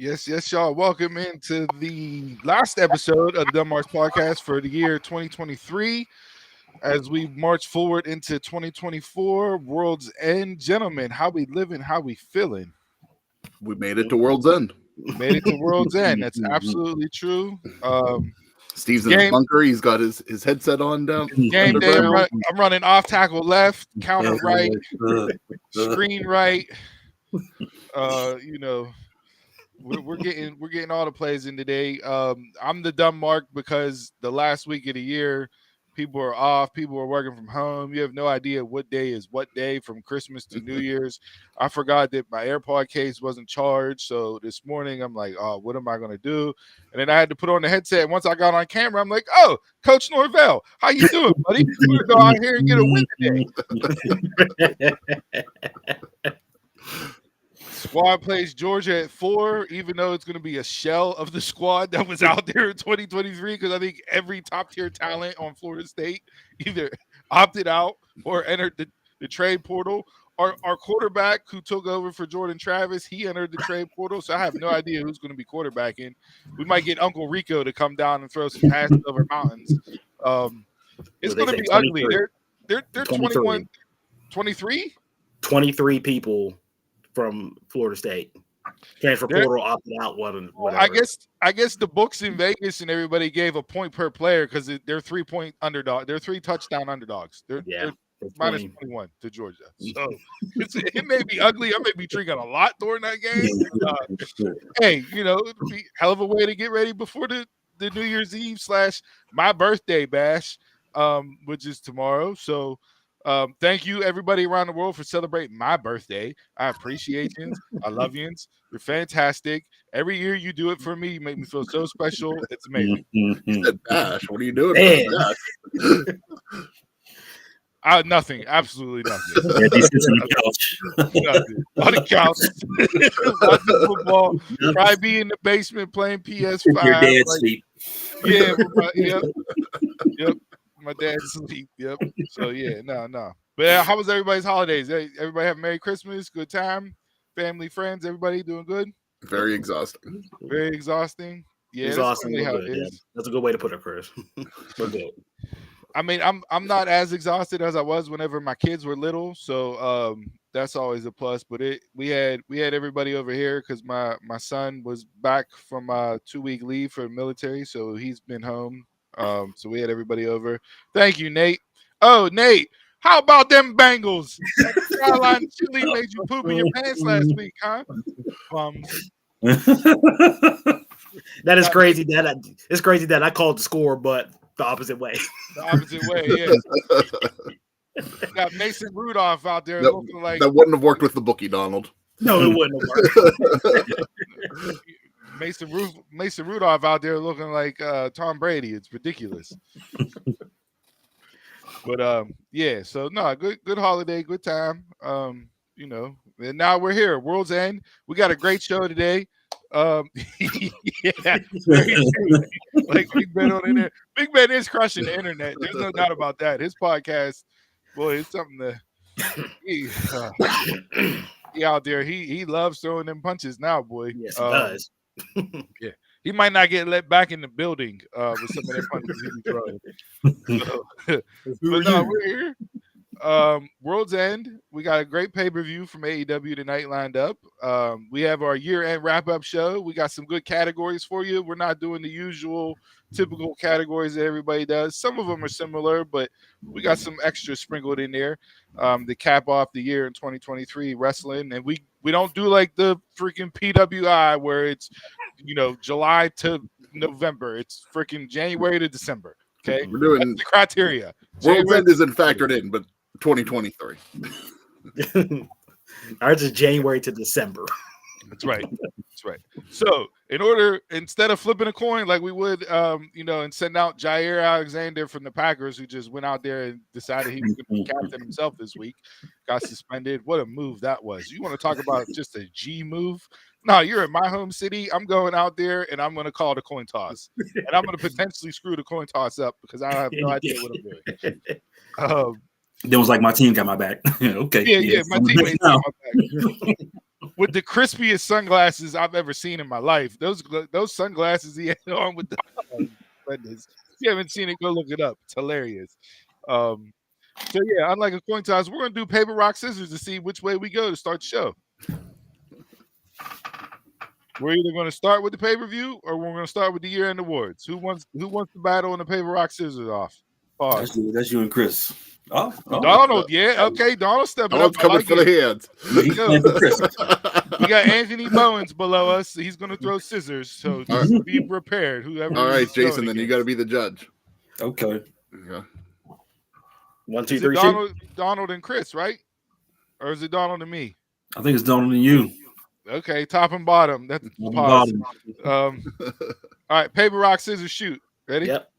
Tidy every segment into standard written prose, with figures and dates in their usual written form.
Yes, y'all. Welcome into the last episode of the Dumb March podcast for the year 2023. As we march forward into 2024, World's End, gentlemen, how we living, how we feeling? We made it to World's End. Made it to World's End. That's absolutely true. Steve's in his bunker. He's got his headset on down. Game day. I'm running off tackle left, counter right, screen right. We're getting all the plays in today. I'm the dumb mark because the last week of the year, people are off. People are working from home. You have no idea what day is what day from Christmas to New Year's. I forgot that my AirPod case wasn't charged. So this morning I'm like, oh, what am I going to do? And then I had to put on the headset. And once I got on camera, I'm like, oh, Coach Norvell, how you doing, buddy? We're going to go out here and get a win today. Squad plays Georgia at 4, even though it's going to be a shell of the squad that was out there in 2023, because I think every top-tier talent on Florida State either opted out or entered the trade portal. Our quarterback who took over for Jordan Travis, he entered the trade portal, so I have no idea who's going to be quarterbacking. We might get Uncle Rico to come down and throw some passes over mountains. It's going to be ugly. They're 21, 23? 23 people from Florida State. Transfer portal opted out. I guess the books in Vegas and everybody gave a point per player because they're 3-point underdog. They're 3 touchdown underdogs. They're minus 21 to Georgia. So it may be ugly. I may be drinking a lot during that game. Hey, it'd be a hell of a way to get ready before the New Year's Eve / my birthday bash, which is tomorrow. So thank you, everybody around the world, for celebrating my birthday. I appreciate you. I love you. You're fantastic. Every year you do it for me. You make me feel so special. It's amazing. You said bash. What are you doing? Nothing. Absolutely nothing. Yeah, he sits on the couch. Nothing. On the couch. Watching football. Probably be in the basement playing PS5. Your dad's sleep. Yeah. Yep. My dad's sleep. Yep. So yeah, no. But how was everybody's holidays? Everybody have a Merry Christmas, good time, family, friends, everybody doing good? Very exhausting. Very exhausting. Yeah, exhausting. That's how it is. Yeah. That's a good way to put it, Chris. We're good. I mean, I'm not as exhausted as I was whenever my kids were little, so that's always a plus. But we had everybody over here because my son was back from 2-week leave for the military, so he's been home. So we had everybody over. Thank you, Nate. Oh, Nate, how about them Bengals? Carolina chili made you poop in your pants last week, huh? That is crazy. It's crazy that I called the score, but the opposite way. The opposite way, yeah. Got Mason Rudolph out there looking like that wouldn't have worked with the bookie, Donald. No, it wouldn't have worked. Mason Rudolph out there looking like Tom Brady. It's ridiculous. But yeah, so no, good holiday, good time. And now we're here, World's End. We got a great show today. Yeah, like Big Ben on the internet. Big Ben is crushing the internet. There's no doubt about that. His podcast, boy, it's something to he out there. He loves throwing them punches now, boy. Yes, he does. Yeah, he might not get let back in the building with some of their punches he be throwing. But no, we're here. World's End. We got a great pay-per-view from AEW tonight lined up. We have our year-end wrap-up show. We got some good categories for you. We're not doing the usual typical categories that everybody does. Some of them are similar, but we got some extra sprinkled in there to cap off the year in 2023 wrestling. And we don't do like the freaking PWI where it's July to November. It's freaking January to December. Okay, we're doing that's the criteria. World's End isn't factored in, but 2023. Ours is January to December. That's right. So instead of flipping a coin like we would, and send out Jair Alexander from the Packers, who just went out there and decided he was going to be captain himself this week, got suspended. What a move that was. You want to talk about just a G move? No, you're in my home city. I'm going out there and I'm going to call the coin toss. And I'm going to potentially screw the coin toss up because I have no idea what I'm doing. It was like my team got my back. Okay. Yeah, my teammates got my back. with the crispiest sunglasses I've ever seen in my life. Those sunglasses he had on with the goodness. If you haven't seen it, go look it up. It's hilarious. So yeah, unlike a coin toss, we're gonna do paper, rock, scissors to see which way we go to start the show. We're either going to start with the pay-per-view or we're going to start with the year-end awards. Who wants to battle on the paper, rock, scissors off? Pause. That's you and Chris. Oh. Donald, yeah, okay. Donald stepping up. Coming for the hands. We got Anthony Bowens below us. He's going to throw scissors, so just be prepared. Whoever. All right, Jason. Then you got to be the judge. Okay. Yeah. 1, 2, 3. Donald and Chris, right? Or is it Donald and me? I think it's Donald and you. Okay, top and bottom. That's pause. All right, paper, rock, scissors, shoot. Ready? Yep.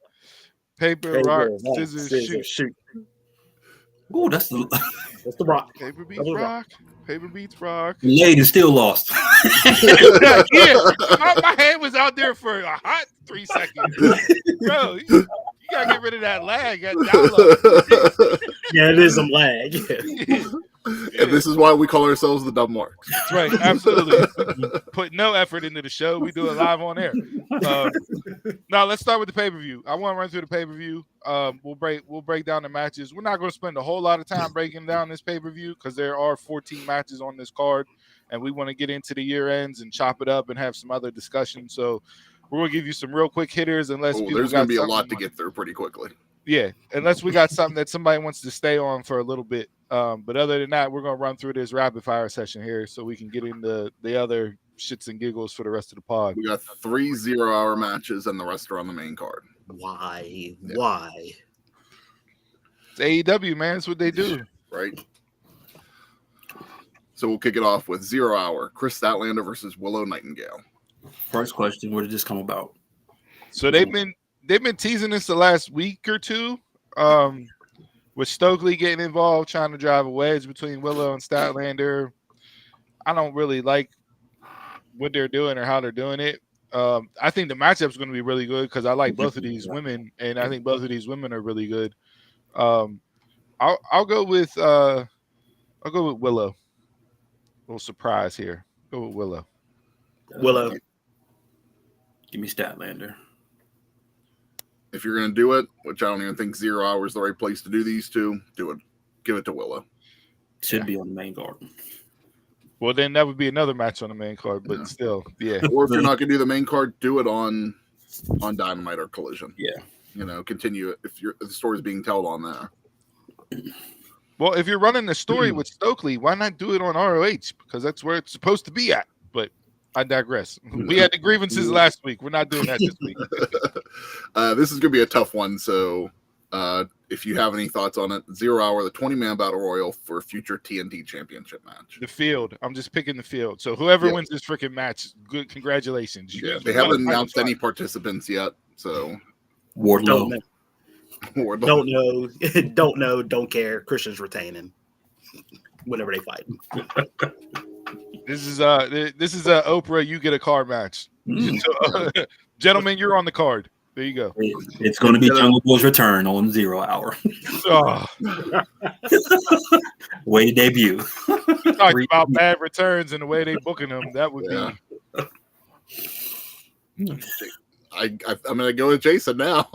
Paper, rock, scissors, shoot. Oh, that's the rock. Paper beats rock. Paper beats rock. Lady still lost. Yeah, my hand was out there for a hot 3 seconds. Bro, you gotta get rid of that lag. That download. Yeah, it is some lag. And this is why we call ourselves the Dumb Marks. That's right, absolutely. Put no effort into the show. We do it live on air. Now let's start with the pay-per-view. I want to run through the pay-per-view. We'll break down the matches. We're not going to spend a whole lot of time breaking down this pay-per-view because there are 14 matches on this card, and we want to get into the year ends and chop it up and have some other discussion. So we're going to give you some real quick hitters unless there's going to be a lot to get through pretty quickly. Yeah, unless we got something that somebody wants to stay on for a little bit. But other than that, we're going to run through this rapid fire session here so we can get into the other shits and giggles for the rest of the pod. We got 3 0-hour matches and the rest are on the main card. Why? Yeah. Why? It's AEW, man. That's what they do. Right. So we'll kick it off with 0 hour. Chris Statlander versus Willow Nightingale. First question, where did this come about? So they've been teasing this the last week or two. With Stokely getting involved, trying to drive a wedge between Willow and Statlander. I don't really like what they're doing or how they're doing it. I think the matchup's going to be really good because I like both of these women, and I think both of these women are really good. I'll go with Willow. A little surprise here. Go with Willow. Willow. Give me Statlander. If you're going to do it, which I don't even think 0 hour is the right place to do these two, do it. Give it to Willow. Should be on the main card. Well, then that would be another match on the main card, but still, yeah. Or if you're not going to do the main card, do it on Dynamite or Collision. Yeah. Continue it if the story's being told on there. Well, if you're running the story with Stokely, why not do it on ROH? Because that's where it's supposed to be at. But I digress. We had the grievances last week. We're not doing that this week. This is going to be a tough one. So if you have any thoughts on it, 0 hour, the 20-man battle royal for a future TNT championship match. The field. I'm just picking the field. So whoever wins this freaking match, good. Congratulations. They haven't announced any participants yet. So Wardlow. Don't know. Don't know. Don't care. Christian's retaining. Whenever they fight. This is Oprah. You get a card match. So, gentlemen, you're on the card. There you go. It's going to be Jungle Boy's return on 0 hour. Way to debut. Talking about bad returns and the way they booking them. That would be. I'm going to go with Jason now.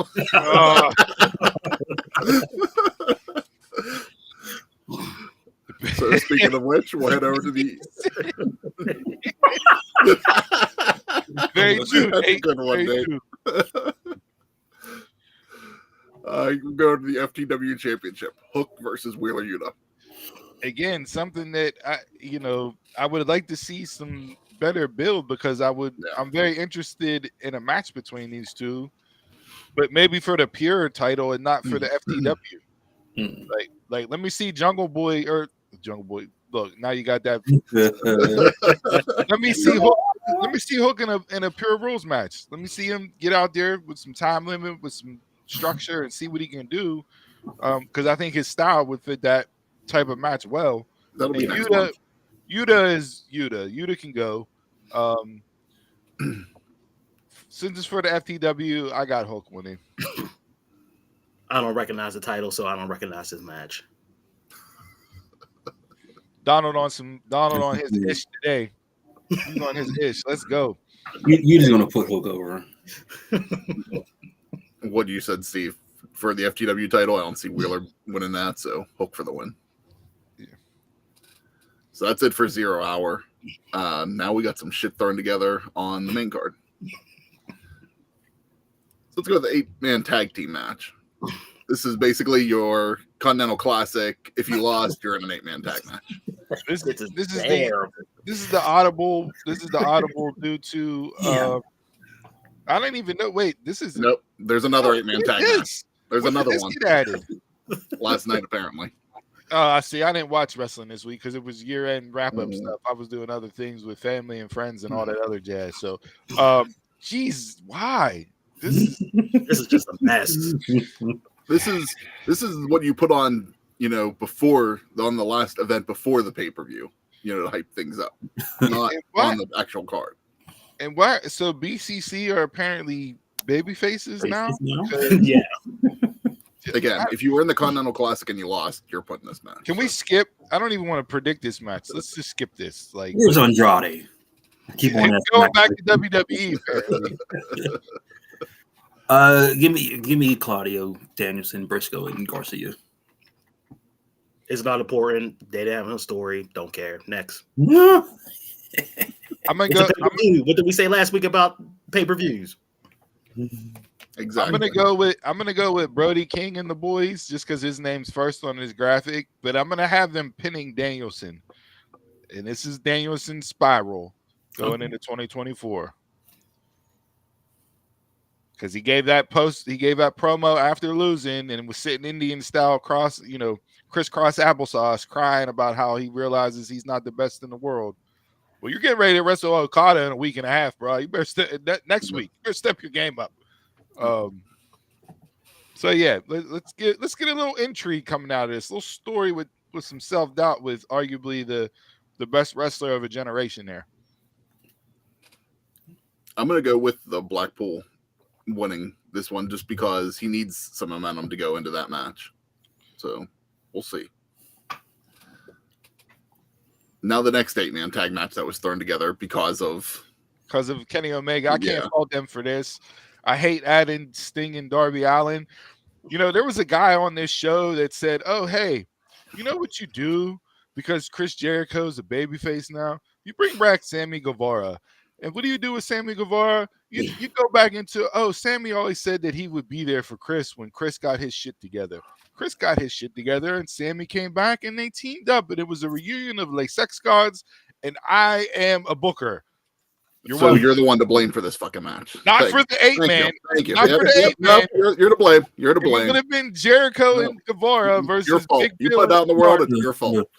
So speaking of which, we'll head over to the. Very true. That's a good one, Dave. You go to the FTW Championship. Hook versus Wheeler Yuta. Again, something that I would like to see some better build because I'm very interested in a match between these two, but maybe for the pure title and not for the FTW. Like let me see Jungle Boy. Look, now you got that. Let me see Hook in a pure rules match. Let me see him get out there with some time limit, with some structure, and see what he can do. Because I think his style would fit that type of match well. That'll be next month. Yuta is Yuta. Yuta can go. Since it's for the FTW, I got Hook winning. I don't recognize the title, so I don't recognize this match. Donald on his ish today. He's on his ish. Let's go. You're just gonna put Hook over. What you said, Steve, for the FTW title, I don't see Wheeler winning that, so Hook for the win. Yeah. So that's it for 0 Hour. Now we got some shit thrown together on the main card. So let's go to the 8-man tag team match. This is basically your Continental Classic. If you lost, you're in an 8-man tag match. This is the audible. This is the audible due to. I don't even know. Wait, this is nope. There's another 8-man tag match. There's another one. Added? Last night, apparently. I see. I didn't watch wrestling this week because it was year-end wrap-up stuff. I was doing other things with family and friends and all that other jazz. So, geez, why? This is just a mess. This is what you put on, before on the last event before the pay-per-view, to hype things up, not on the actual card. And why? So BCC are apparently baby faces now. Yeah. Again, if you were in the Continental Classic and you lost, you're putting this match. Can we skip? I don't even want to predict this match. Let's just skip this. Like, where's Andrade? Keep on going back to WWE. Give me Claudio, Danielson, Briscoe, and Garcia. It's not important. They didn't have no story. Don't care. Next. I'm gonna go. What did we say last week about pay-per-views? Exactly. I'm gonna go with Brody King and the boys just because his name's first on his graphic. But I'm gonna have them pinning Danielson, and this is Danielson's spiral going into 2024. Because he gave that promo after losing and was sitting Indian style crisscross applesauce crying about how he realizes he's not the best in the world. Well, you're getting ready to wrestle Okada in a week and a half, bro. You better next week. You better step your game up. So yeah, let's get a little intrigue coming out of this. A little story with some self-doubt with arguably the best wrestler of a generation there. I'm gonna go with the Blackpool winning this one just because he needs some momentum to go into that match. So we'll see. Now the next 8-man tag match that was thrown together because of Kenny Omega. I can't fault them for this. I hate adding Sting and Darby Allin. There was a guy on this show that said, "Oh, hey, you know what you do? Because Chris Jericho's a babyface now. You bring back Sammy Guevara. And what do you do with Sammy Guevara? You go back into, Sammy always said that he would be there for Chris when Chris got his shit together. Chris got his shit together, and Sammy came back, and they teamed up, and it was a reunion of Les Sex Gods, and I am a booker." You're the one to blame for this fucking match. Not for the 8-man. Thank you. Not for the 8-man. You're to blame. You're to blame. It would have been Jericho and Guevara versus your fault. Big You Bill. put it out in the world, it's your fault.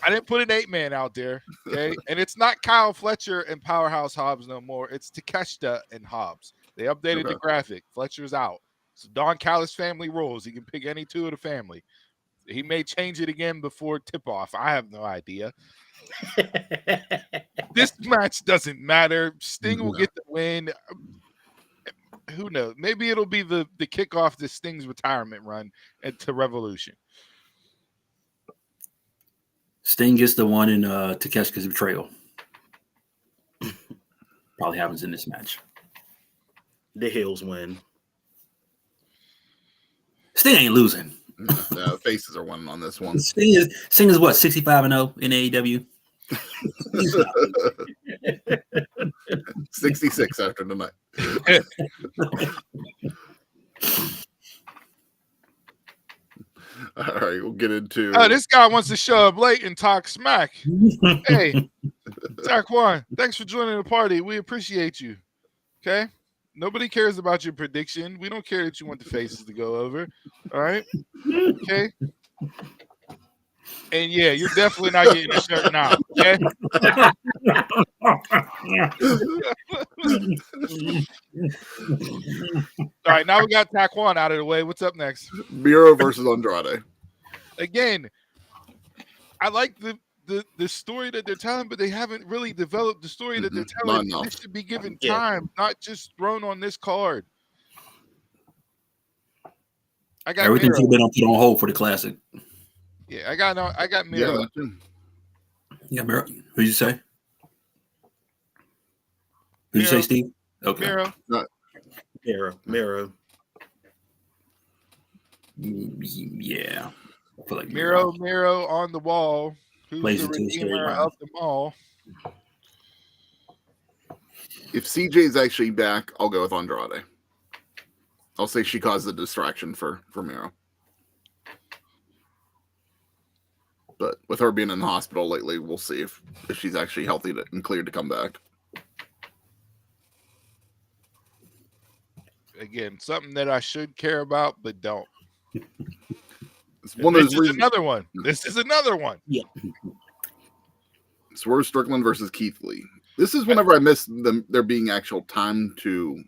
I didn't put an 8-man out there, okay? And it's not Kyle Fletcher and Powerhouse Hobbs no more. It's Takeshita and Hobbs. They updated the graphic. Fletcher's out. So Don Callis family rules. He can pick any two of the family. He may change it again before tip-off. I have no idea. This match doesn't matter. Sting will get the win. Who knows? Maybe it'll be the kickoff to Sting's retirement run to Revolution. Sting gets the one in Takeshita's betrayal. Probably happens in this match. The Hills win. Sting ain't losing. Faces are winning on this one. Sting is what, 65-0 in AEW? 66 after tonight. All right, we'll get into. This guy wants to show up late and talk smack. Hey, Taquan, thanks for joining the party. We appreciate you. Okay, nobody cares about your prediction. We don't care that you want the faces to go over. All right, okay. And yeah, you're definitely not getting a shirt now. Okay. All right, now we got Taquan out of the way. What's up next? Miro versus Andrade. Again, I like the story that they're telling, but they haven't really developed the story that they're telling. It should be given time, not just thrown on this card. I got everything should have been put on hold for the classic. Yeah, I got Miro. Yeah, Yeah, Miro. Who'd you say? Who'd you say, Steve? Okay. Miro. Miro. Yeah. I feel like Miro on the wall. Who's plays the into the redeemer storyline. of them all? If CJ's actually back, I'll go with Andrade. I'll say she caused the distraction for Miro. But with her being in the hospital lately, we'll see if she's actually healthy and cleared to come back. Again, something that I should care about, but don't. It's one of those reasons. Another one. This is another one. Yeah. Swerve Strickland versus Keith Lee. This is whenever I miss them there being actual time to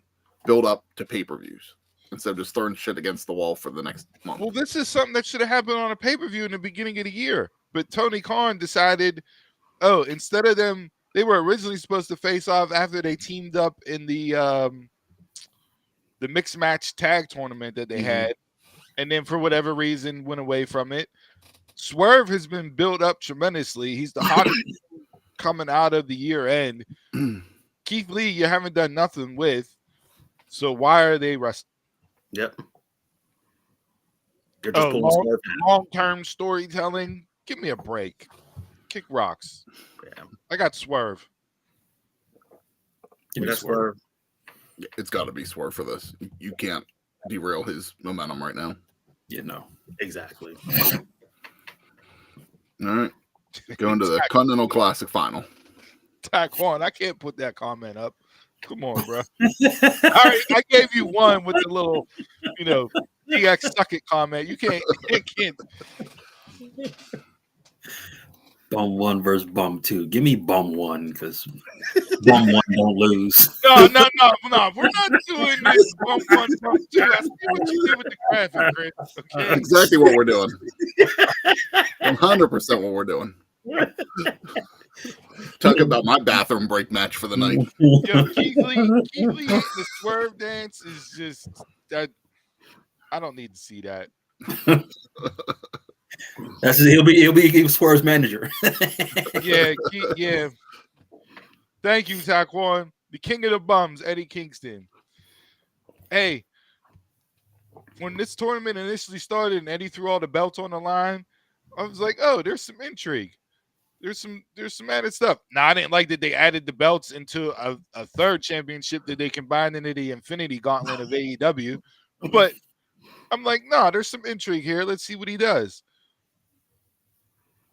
build up to pay-per-views instead of just throwing shit against the wall for the next month. Well, this is something that should have happened on a pay-per-view in the beginning of the year. But Tony Khan decided, instead of them, they were originally supposed to face off after they teamed up in the mixed match tag tournament that they had, and then for whatever reason went away from it. Swerve has been built up tremendously. He's the hottest coming out of the year end. Keith Lee, you haven't done nothing with. So why are they wrestling? Yep. They're just pulling long-term storytelling. Give me a break. Kick rocks. Yeah. I got Swerve. That's Swerve. It's got to be Swerve for this. You can't derail his momentum right now. Yeah, no. Exactly. All right. Going to the Continental Classic final. Taquan, I can't put that comment up. Come on, bro. All right, I gave you one with the little, DX suck it comment. You can't. Bum 1 versus Bum 2. Give me Bum 1 because Bum 1 don't lose. No. We're not doing this Bum 1, Bum 2. I see what you did with the graphic, Chris. Okay. Exactly what we're doing. 100% what we're doing. Talk about my bathroom break match for the night. Yo, Keith Lee, the Swerve dance is just that. I don't need to see that. He'll be Swerve's manager. Yeah. Thank you, Taquan. The king of the bums, Eddie Kingston. Hey, when this tournament initially started and Eddie threw all the belts on the line, I was like, oh, there's some intrigue. There's some added stuff. Now, I didn't like that they added the belts into a third championship that they combined into the Infinity Gauntlet of AEW. But I'm like, no, there's some intrigue here. Let's see what he does.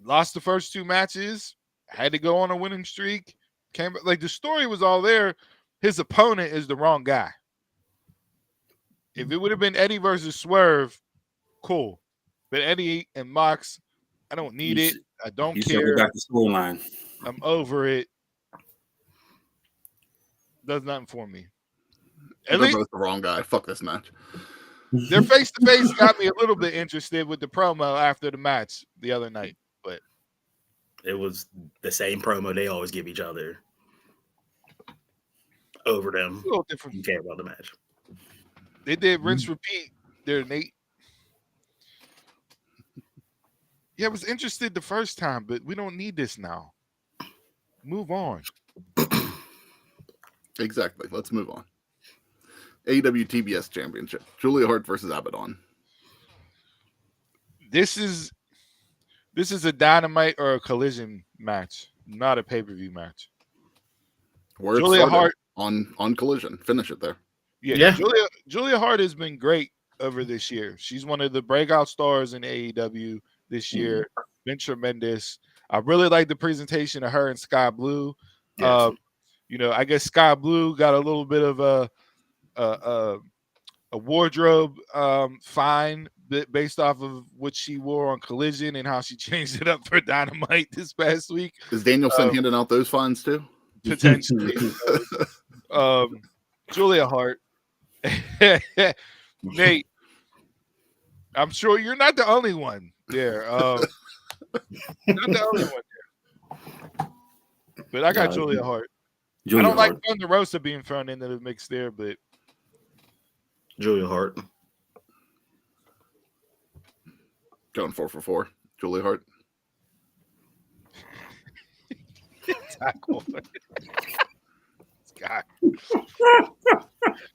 Lost the first 2 matches, had to go on a winning streak. Came like the story was all there. His opponent is the wrong guy. If it would have been Eddie versus Swerve, cool. But Eddie and Mox, I don't need it. I don't care. Back to storyline. I'm over it. Does nothing for me. They're both the wrong guy. Fuck this match. Their face-to-face got me a little bit interested with the promo after the match the other night, but it was the same promo they always give each other over them. A little different. You care about the match. They did rinse repeat there, Nate. Yeah, I was interested the first time, but we don't need this now. Move on. Exactly. Let's move on. AEW TBS Championship. Julia Hart versus Abaddon. This is a Dynamite or a Collision match, not a pay-per-view match. Where Julia Hart on Collision. Finish it there. Yeah. Julia Hart has been great over this year. She's one of the breakout stars in AEW this year. Been tremendous. I really like the presentation of her and Sky Blue. Yes. I guess Sky Blue got a little bit of a wardrobe fine based off of what she wore on Collision and how she changed it up for Dynamite this past week. Is Danielson handing out those fines too? Potentially. Julia Hart. Nate, I'm sure you're not the only one there. Not the only one there. But I got Julia Hart. I don't like Thunder Rosa being thrown into the mix there, but Julia Hart. Going 4 for 4. Julia Hart. Tackle. This guy.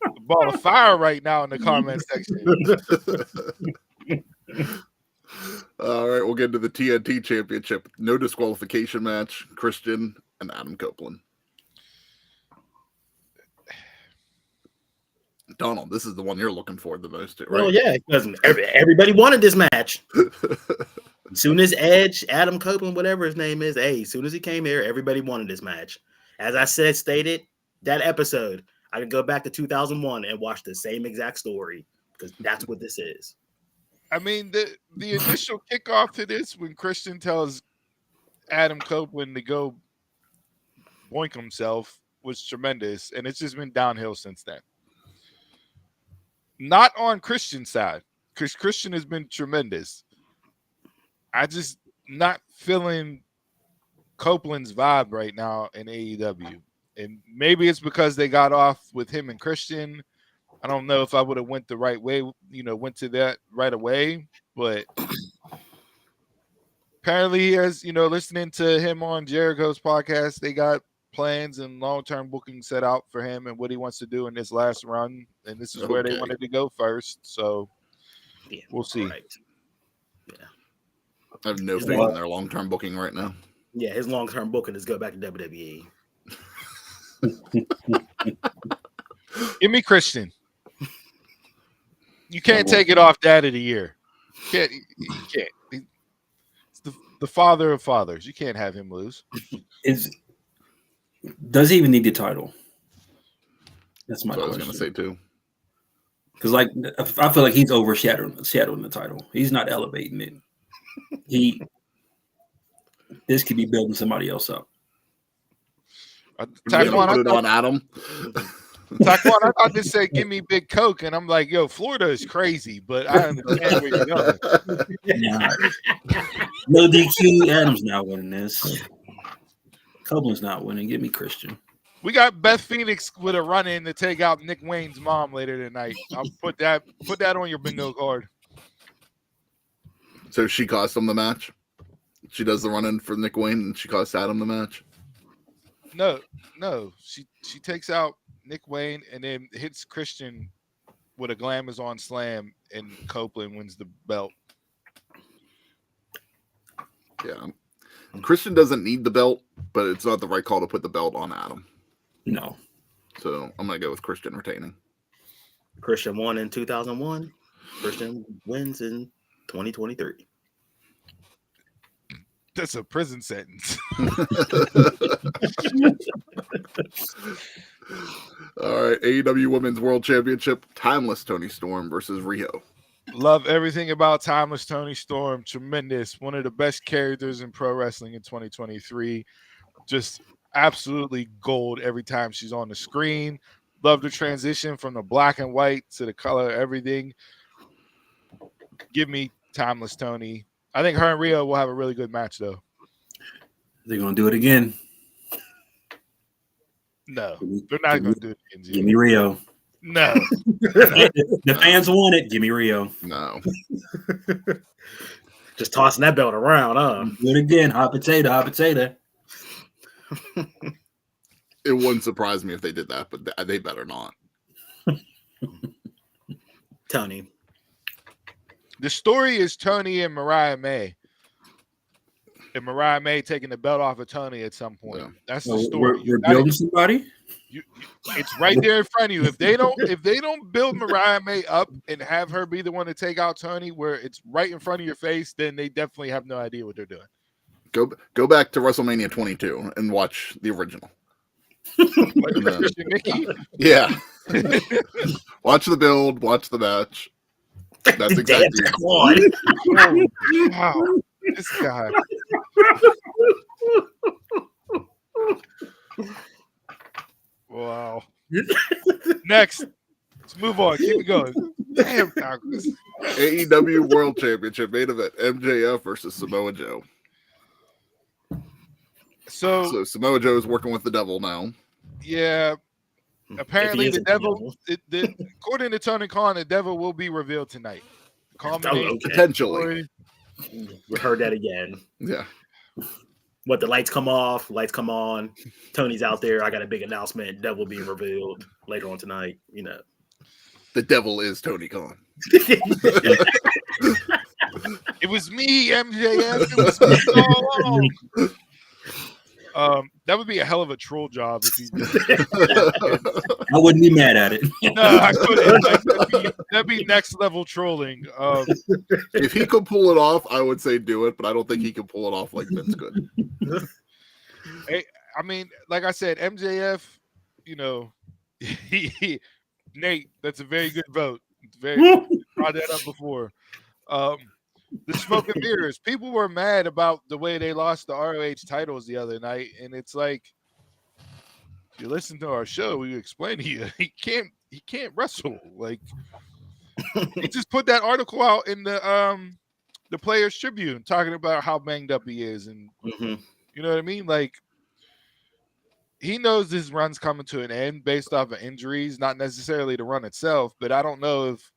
A ball of fire right now in the comment section. All right, we'll get to the TNT Championship. No disqualification match. Christian and Adam Copeland. Donald, this is the one you're looking for the most, right? Well, yeah, because everybody wanted this match. As soon as Edge, Adam Copeland, whatever his name is, as soon as he came here, everybody wanted this match. As I stated, that episode, I could go back to 2001 and watch the same exact story because that's what this is. I mean, the initial kickoff to this, when Christian tells Adam Copeland to go boink himself, was tremendous, and it's just been downhill since then. Not on Christian's side, because Christian has been tremendous. I just not feeling Copeland's vibe right now in AEW. And maybe it's because they got off with him and Christian. I don't know if I would have went the right way, went to that right away. But apparently he has, listening to him on Jericho's podcast, they got plans and long-term booking set out for him and what he wants to do in this last run. And this is where they wanted to go first. So we'll see. Right. Yeah. I have no faith in their long-term booking right now. Yeah, his long-term booking is go back to WWE. Give me Christian. You can't take it off Dad of the Year. You can't. It's the father of fathers. You can't have him lose. Does he even need the title? That's my question. I was going to say too. Because I feel like he's overshadowing the title. He's not elevating it. This could be building somebody else up. Taquan, put it on Adam. Taquan, I thought this said "Give me Big Coke," and I'm like, "Yo, Florida is crazy," but I understand where you're going. No DQ. Adam's not winning this. Copeland's not winning. Give me Christian. We got Beth Phoenix with a run-in to take out Nick Wayne's mom later tonight. I'll put that on your bingo card. So she cost him the match. She does the run-in for Nick Wayne, and she costs Adam the match. No. She takes out Nick Wayne and then hits Christian with a Glamazon slam, and Copeland wins the belt. Yeah. Christian doesn't need the belt, but it's not the right call to put the belt on Adam. No. So I'm going to go with Christian retaining. Christian won in 2001. Christian wins in 2023. That's a prison sentence. All right, AEW Women's World Championship, Timeless Toni Storm versus Riho. Love everything about Timeless Toni Storm. Tremendous. One of the best characters in pro wrestling in 2023. Just absolutely gold every time she's on the screen. Love the transition from the black and white to the color, everything. Give me Timeless Toni. I think her and Riho will have a really good match, though. They're going to do it again. No, they're not going to do it again. Give me Riho. No. The fans want it. Give me Riho. No. Just tossing that belt around, huh? Do it again. Hot potato. It wouldn't surprise me if they did that, but they better not. Tony. The story is Tony and Mariah May. And Mariah May taking the belt off of Tony at some point. Yeah. That's the story. You're building somebody? It's right there in front of you. If they don't build Mariah May up and have her be the one to take out Tony, where it's right in front of your face, then they definitely have no idea what they're doing. Go back to WrestleMania 22 and watch the original. Mickey? Yeah. Watch the build, watch the match. That's exactly it. Oh, wow. This guy. Wow. Next. Let's move on. Keep it going. Damn, Congress. AEW World Championship main event, MJF versus Samoa Joe. So Samoa Joe is working with the devil now. Yeah. Apparently the devil, according to Tony Khan, the devil will be revealed tonight. Potentially. We heard that again. Yeah. What, the lights come off, lights come on. Tony's out there. I got a big announcement. Devil being revealed later on tonight. You know, The devil is Tony Khan. It was me, MJF. It was me all along. That would be a hell of a troll job if he did. I wouldn't be mad at it. No, I couldn't. Like, that'd be next level trolling. If he could pull it off, I would say do it, but I don't think he can pull it off like Vince could. I mean, like I said, MJF, you know, Nate, that's a very good vote. It's very brought that up before. The smoke and mirrors. People were mad about the way they lost the ROH titles the other night, and it's like, if you listen to our show, we explain to you he can't wrestle. Like, he just put that article out in the Players Tribune talking about how banged up he is, and you know what I mean. Like, he knows this run's coming to an end based off of injuries, not necessarily the run itself. But I don't know if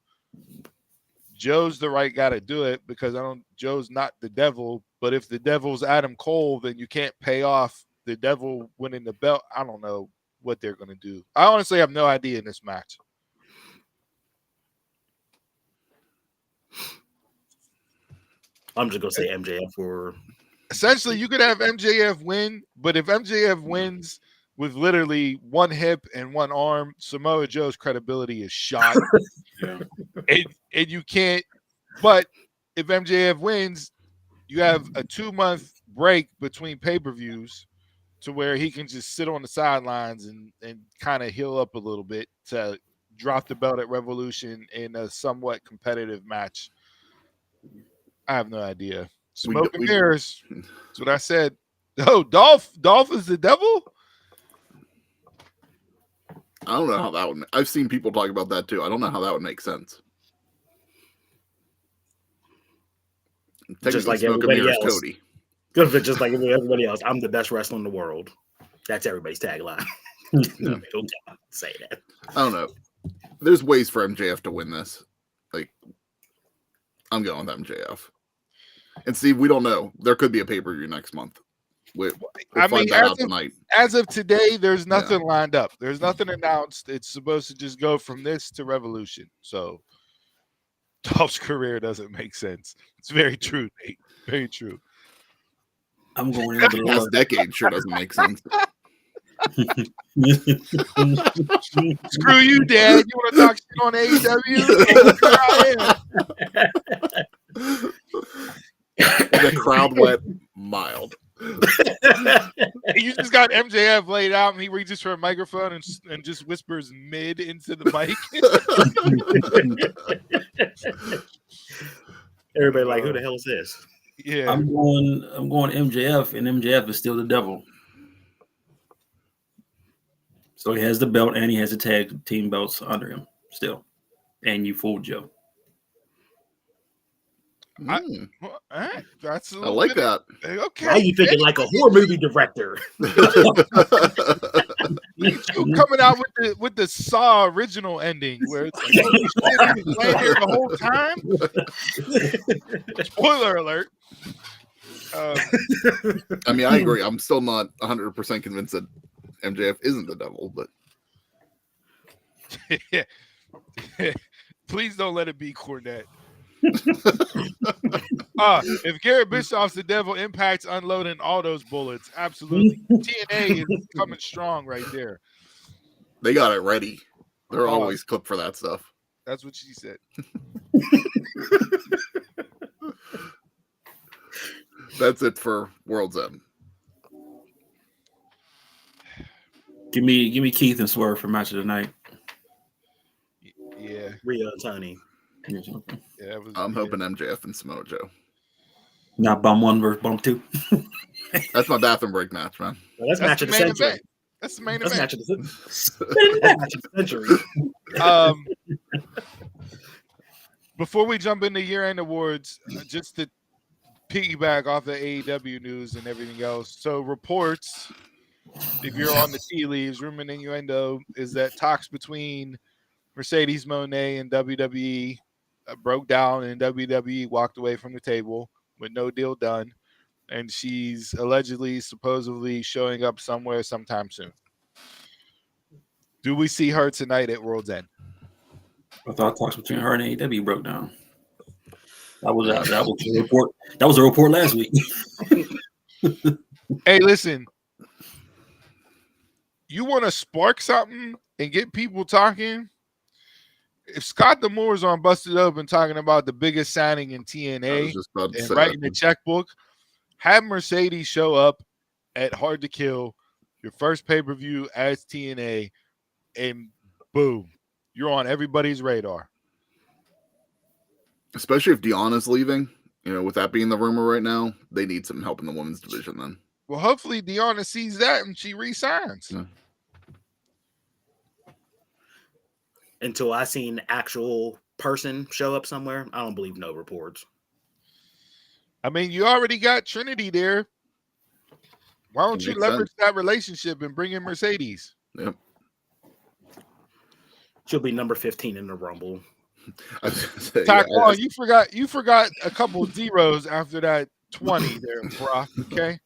Joe's the right guy to do it, because Joe's not the devil. But if the devil's Adam Cole, then you can't pay off the devil winning the belt. I don't know what they're going to do. I honestly have no idea in this match. I'm just going to say MJF for... Essentially, you could have MJF win, but if MJF wins with literally one hip and one arm, Samoa Joe's credibility is shot. Yeah. And you can't. But if MJF wins, you have a 2-month break between pay-per-views to where he can just sit on the sidelines and kind of heal up a little bit to drop the belt at Revolution in a somewhat competitive match. I have no idea. Smoke and mirrors. That's what I said. Oh, Dolph is the devil? I don't know how that would. I've seen people talk about that too. I don't know how that would make sense. Just like Smoke and everybody mirrors, else. Cody. Just like everybody else. I'm the best wrestler in the world. That's everybody's tagline. No. Don't say that. I don't know. There's ways for MJF to win this. Like, I'm going with MJF. And Steve, we don't know. There could be a pay-per-view next month. We'll find that out tonight. As of today, there's nothing lined up. There's nothing announced. It's supposed to just go from this to Revolution. So Dolph's career doesn't make sense. It's very true, Nate. Very true. I'm going The last decade sure doesn't make sense. Screw you, Dad. You want to talk shit on AEW? The crowd went mild. You just got MJF laid out, and he reaches for a microphone and just whispers mid into the mic. Everybody like, who the hell is this? Yeah, I'm going MJF, and MJF is still the devil. So he has the belt, and he has the tag team belts under him still. And you fooled Joe. That's I like that. Okay, Now you thinking like a horror movie director. You coming out with the Saw original ending where it's like, oh, shit, he was laying here the whole time. Spoiler alert. I mean, I agree. I'm still not 100% convinced that MJF isn't the devil, but please don't let it be Cornette. If Garrett Bischoff's the devil, Impact's unloading all those bullets. Absolutely. TNA is coming strong right there. they got it ready. They're always clipped for that stuff. That's what she said. That's it for World's End. Give me Keith and Swerve for match of the night. Yeah. Rhea and Tony. Yeah, I'm hoping MJF and Samoa Joe. Not bum 1 versus bum 2. That's my bathroom break match, man. Well, that's match of the century. Event. That's the main That's event. match of the century. Before we jump into year-end awards, just to piggyback off the AEW news and everything else. So reports, if you're on the tea leaves, rumor and innuendo, is that talks between Mercedes Moné and WWE broke down, and WWE walked away from the table with no deal done. and she's allegedly, supposedly showing up somewhere sometime soon. Do we see her tonight at World's End? I thought talks between her and AEW broke down. That was a report. That was a report last week. Hey, listen. You want to spark something and get people talking? If Scott D'Amour's on Busted Open talking about the biggest signing in TNA and writing the checkbook, have Mercedes show up at Hard to Kill, your first pay-per-view as TNA, and boom, you're on everybody's radar. Especially if Deanna's leaving, with that being the rumor right now, they need some help in the women's division then. Well, hopefully Deanna sees that and she resigns. Yeah. Until I seen actual person show up somewhere, I don't believe no reports. I mean, you already got Trinity there. Why don't you leverage that relationship and bring in Mercedes? Yep. She'll be number 15 in the Rumble. Taquan, you forgot a couple of zeros after that 20 there, Brock. Okay.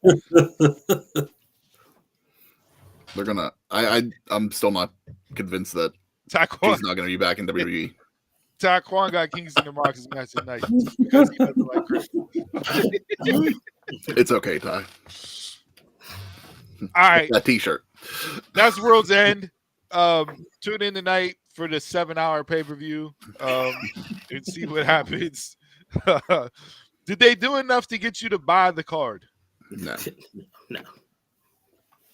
They're gonna. I'm still not convinced that Taquan, he's not gonna be back in WWE. Taquan got Kingston and Marcus match tonight because he doesn't like Chris. It's okay, Ty. All right, that T-shirt. That's World's End. Tune in tonight for the 7-hour pay-per-view and see what happens. Did they do enough to get you to buy the card? No.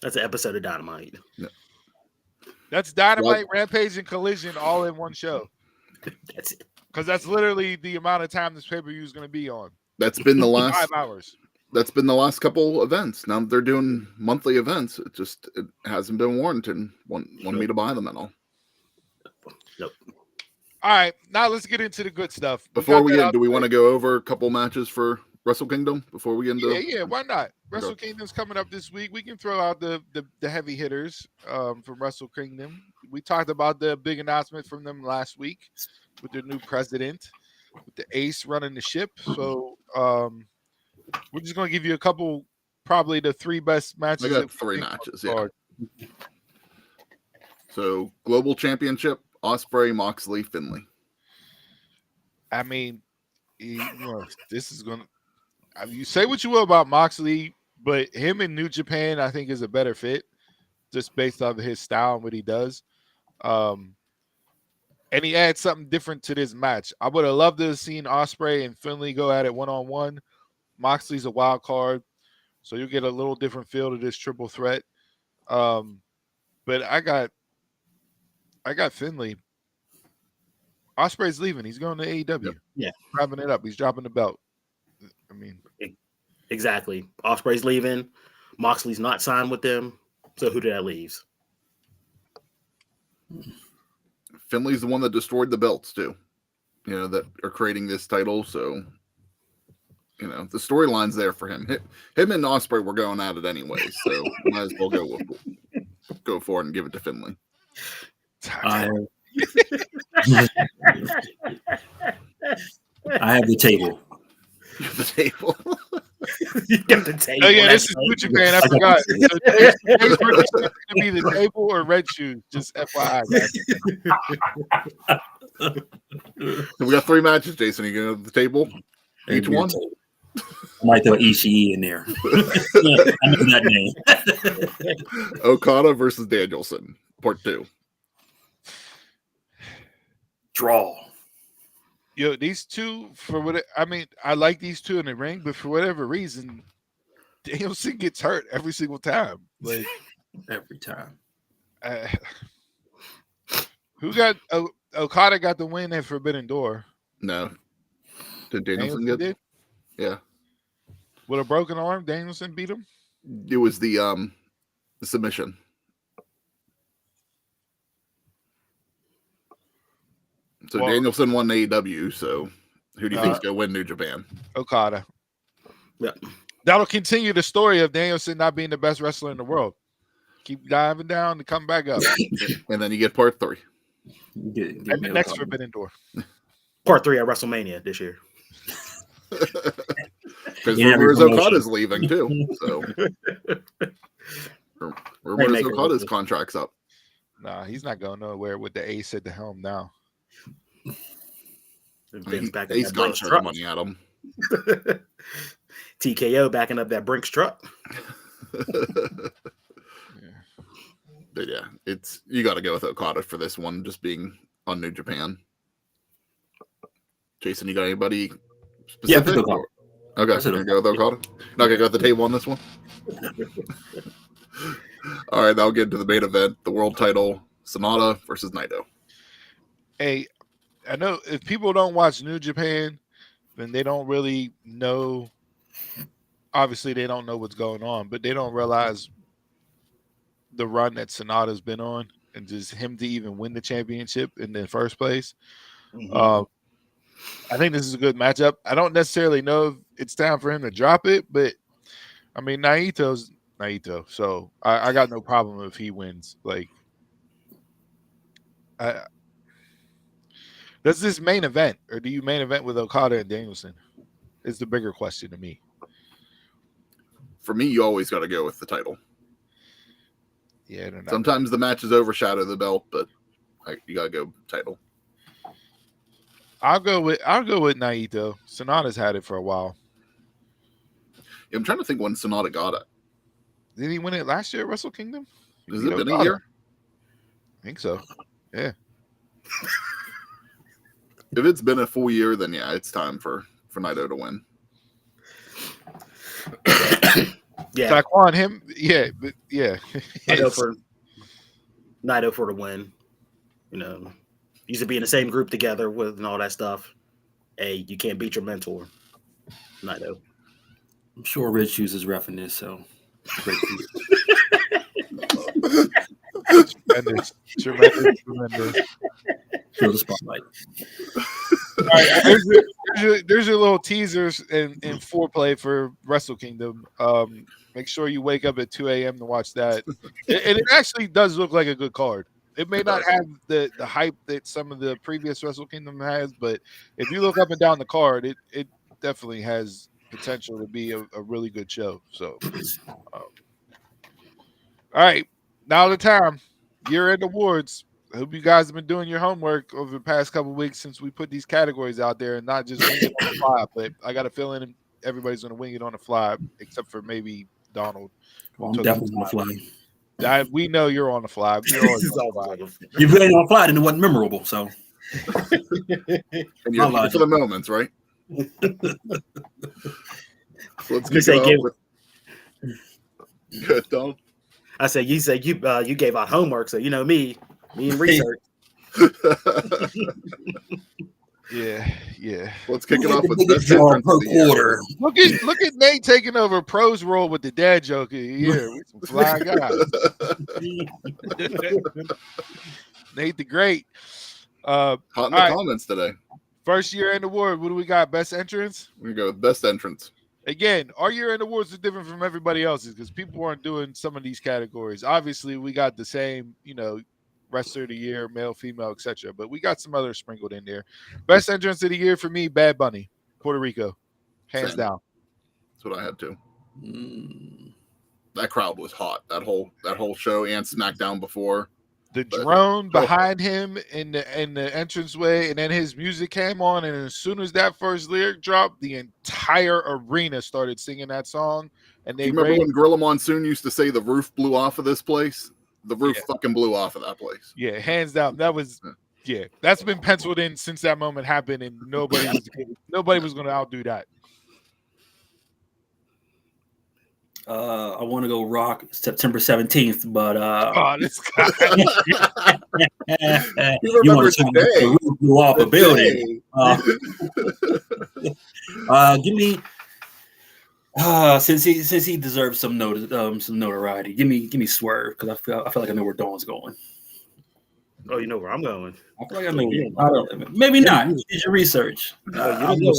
That's an episode of Dynamite. No. That's Dynamite, Rampage, and Collision all in one show. That's it. Because that's literally the amount of time this pay-per-view is going to be on. That's been the last 5 hours. That's been the last couple events. Now they're doing monthly events. It hasn't been warranted. Want me to buy them at all. Nope. All right, now let's get into the good stuff. Before we get, do we want to go over a couple matches for Wrestle Kingdom before we get into? Yeah, why not? Wrestle Kingdom's coming up this week. We can throw out the heavy hitters from Wrestle Kingdom. We talked about the big announcement from them last week with their new president, with the Ace running the ship. So we're just going to give you a couple, probably the 3 best matches. I got 3 matches, yeah. So Global Championship, Ospreay, Moxley, Finlay. I mean, this is going to, you say what you will about Moxley, but him in New Japan, I think, is a better fit just based off of his style and what he does. And he adds something different to this match. I would have loved to have seen Ospreay and Finlay go at it one-on-one. Moxley's a wild card, so you'll get a little different feel to this triple threat. But I got Finlay. Ospreay's leaving. He's going to AEW. Yep. Yeah. Wrapping it up. He's dropping the belt. I mean, exactly. Ospreay's leaving. Moxley's not signed with them. So who did that leaves? Finlay's the one that destroyed the belts too. That are creating this title. So, the storyline's there for him. Him and Ospreay were going at it anyway. So might as well go for it and give it to Finlay. I have the table. The table. You got the table. Oh yeah, this is New Japan. I forgot. So it's going to be the table or red shoes. Just FYI, guys. We got 3 matches, Jason. You going to the table? Each one? I might throw Ishii in there. I know that name. Okada versus Danielson, part 2. Draw. Yo, these two, I like these two in the ring, but for whatever reason, Danielson gets hurt every single time. Like every time. Who got Okada got the win at Forbidden Door? No. Did Danielson get it? Yeah. With a broken arm, Danielson beat him? It was the submission. So Danielson won AEW, so who do you think is going to win New Japan? Okada. Yeah. That'll continue the story of Danielson not being the best wrestler in the world. Keep diving down and come back up. And then you get part 3. And the next Forbidden Door. Part 3 at WrestleMania this year. Because rumor is Okada's leaving too. So rumor is Okada's contract's up. Nah, he's not going nowhere with the ace at the helm now. Ace gonna throw the money at him. TKO backing up that Brinks truck. But yeah, you got to go with Okada for this one, just being on New Japan. Jason, you got anybody specific? Yeah, okay, so you're gonna go with Okada. Not gonna go with the table on this one. All right, I'll get into the main event: the world title, Sonata versus Naito. Hey, I know if people don't watch New Japan, then they don't really know. Obviously, they don't know what's going on, but they don't realize the run that Sonata's been on, and just him to even win the championship in the first place. Mm-hmm. I think this is a good matchup. I don't necessarily know if it's time for him to drop it, but I mean, Naito's Naito, so I got no problem if he wins. Like, does this main event, or do you main event with Okada and Danielson? Is the bigger question to me. For me, you always got to go with the title. Yeah, sometimes the matches overshadow the belt, but you got to go title. I'll go with Naito. Sonata's had it for a while. Yeah, I'm trying to think when Sonata got it. Did he win it last year at Wrestle Kingdom? Has it been a year? I think so. Yeah. If it's been a full year, then yeah, it's time for Naito to win. Yeah, Taekwon, him, yeah, but yeah. Naito for the win. You know, used to be in the same group together with and all that stuff. Hey, you can't beat your mentor, Naito. I'm sure Rich uses reffing this, so great. Tremendous. Feel the spotlight. All right, there's your little teasers in foreplay for Wrestle Kingdom. Make sure you wake up at 2 a.m. to watch that. And it actually does look like a good card. It may not have the hype that some of the previous Wrestle Kingdom has, but if you look up and down the card, it definitely has potential to be a really good show. So, all right, now the time. Year-end awards. I hope you guys have been doing your homework over the past couple of weeks since we put these categories out there and not just wing it on the fly. But I got a feeling everybody's going to wing it on the fly, except for maybe Donald. Well, I'm definitely on the fly. We know you're on the fly. You're always on the fly. If you ain't on the fly, then it wasn't memorable. So, and you're here for the moments, right? Let's kick it off with. Good, Donald. I said you gave out homework, so you know me and research. Yeah. Let's kick it off with best entrance per quarter. Look at Nate taking over Pro's role with the dad joke here. We some fly guys. Nate the Great. Hot in the comments today. First year-end award. What do we got? Best entrance? We go with best entrance. Again, our year-end awards are different from everybody else's because people aren't doing some of these categories. Obviously, we got the same, wrestler of the year, male, female, etc. But we got some others sprinkled in there. Best entrance of the year for me, Bad Bunny, Puerto Rico, hands down. That's what I had too. That crowd was hot. That whole show and SmackDown before. The drone behind him in the entranceway, and then his music came on, and as soon as that first lyric dropped, the entire arena started singing that song. And they remember when Gorilla Monsoon used to say the roof blew off of this place? The roof fucking blew off of that place. Yeah, hands down. That was that's been penciled in since that moment happened, and nobody was going to outdo that. I want to go Rock September 17th, but this guy. You want to the roof blew off a building. Give me since he deserves some notoriety. Give me Swerve because I feel like I know where Dawn's going. Oh, you know where I'm going. I feel like I know. Maybe not. Use your research. You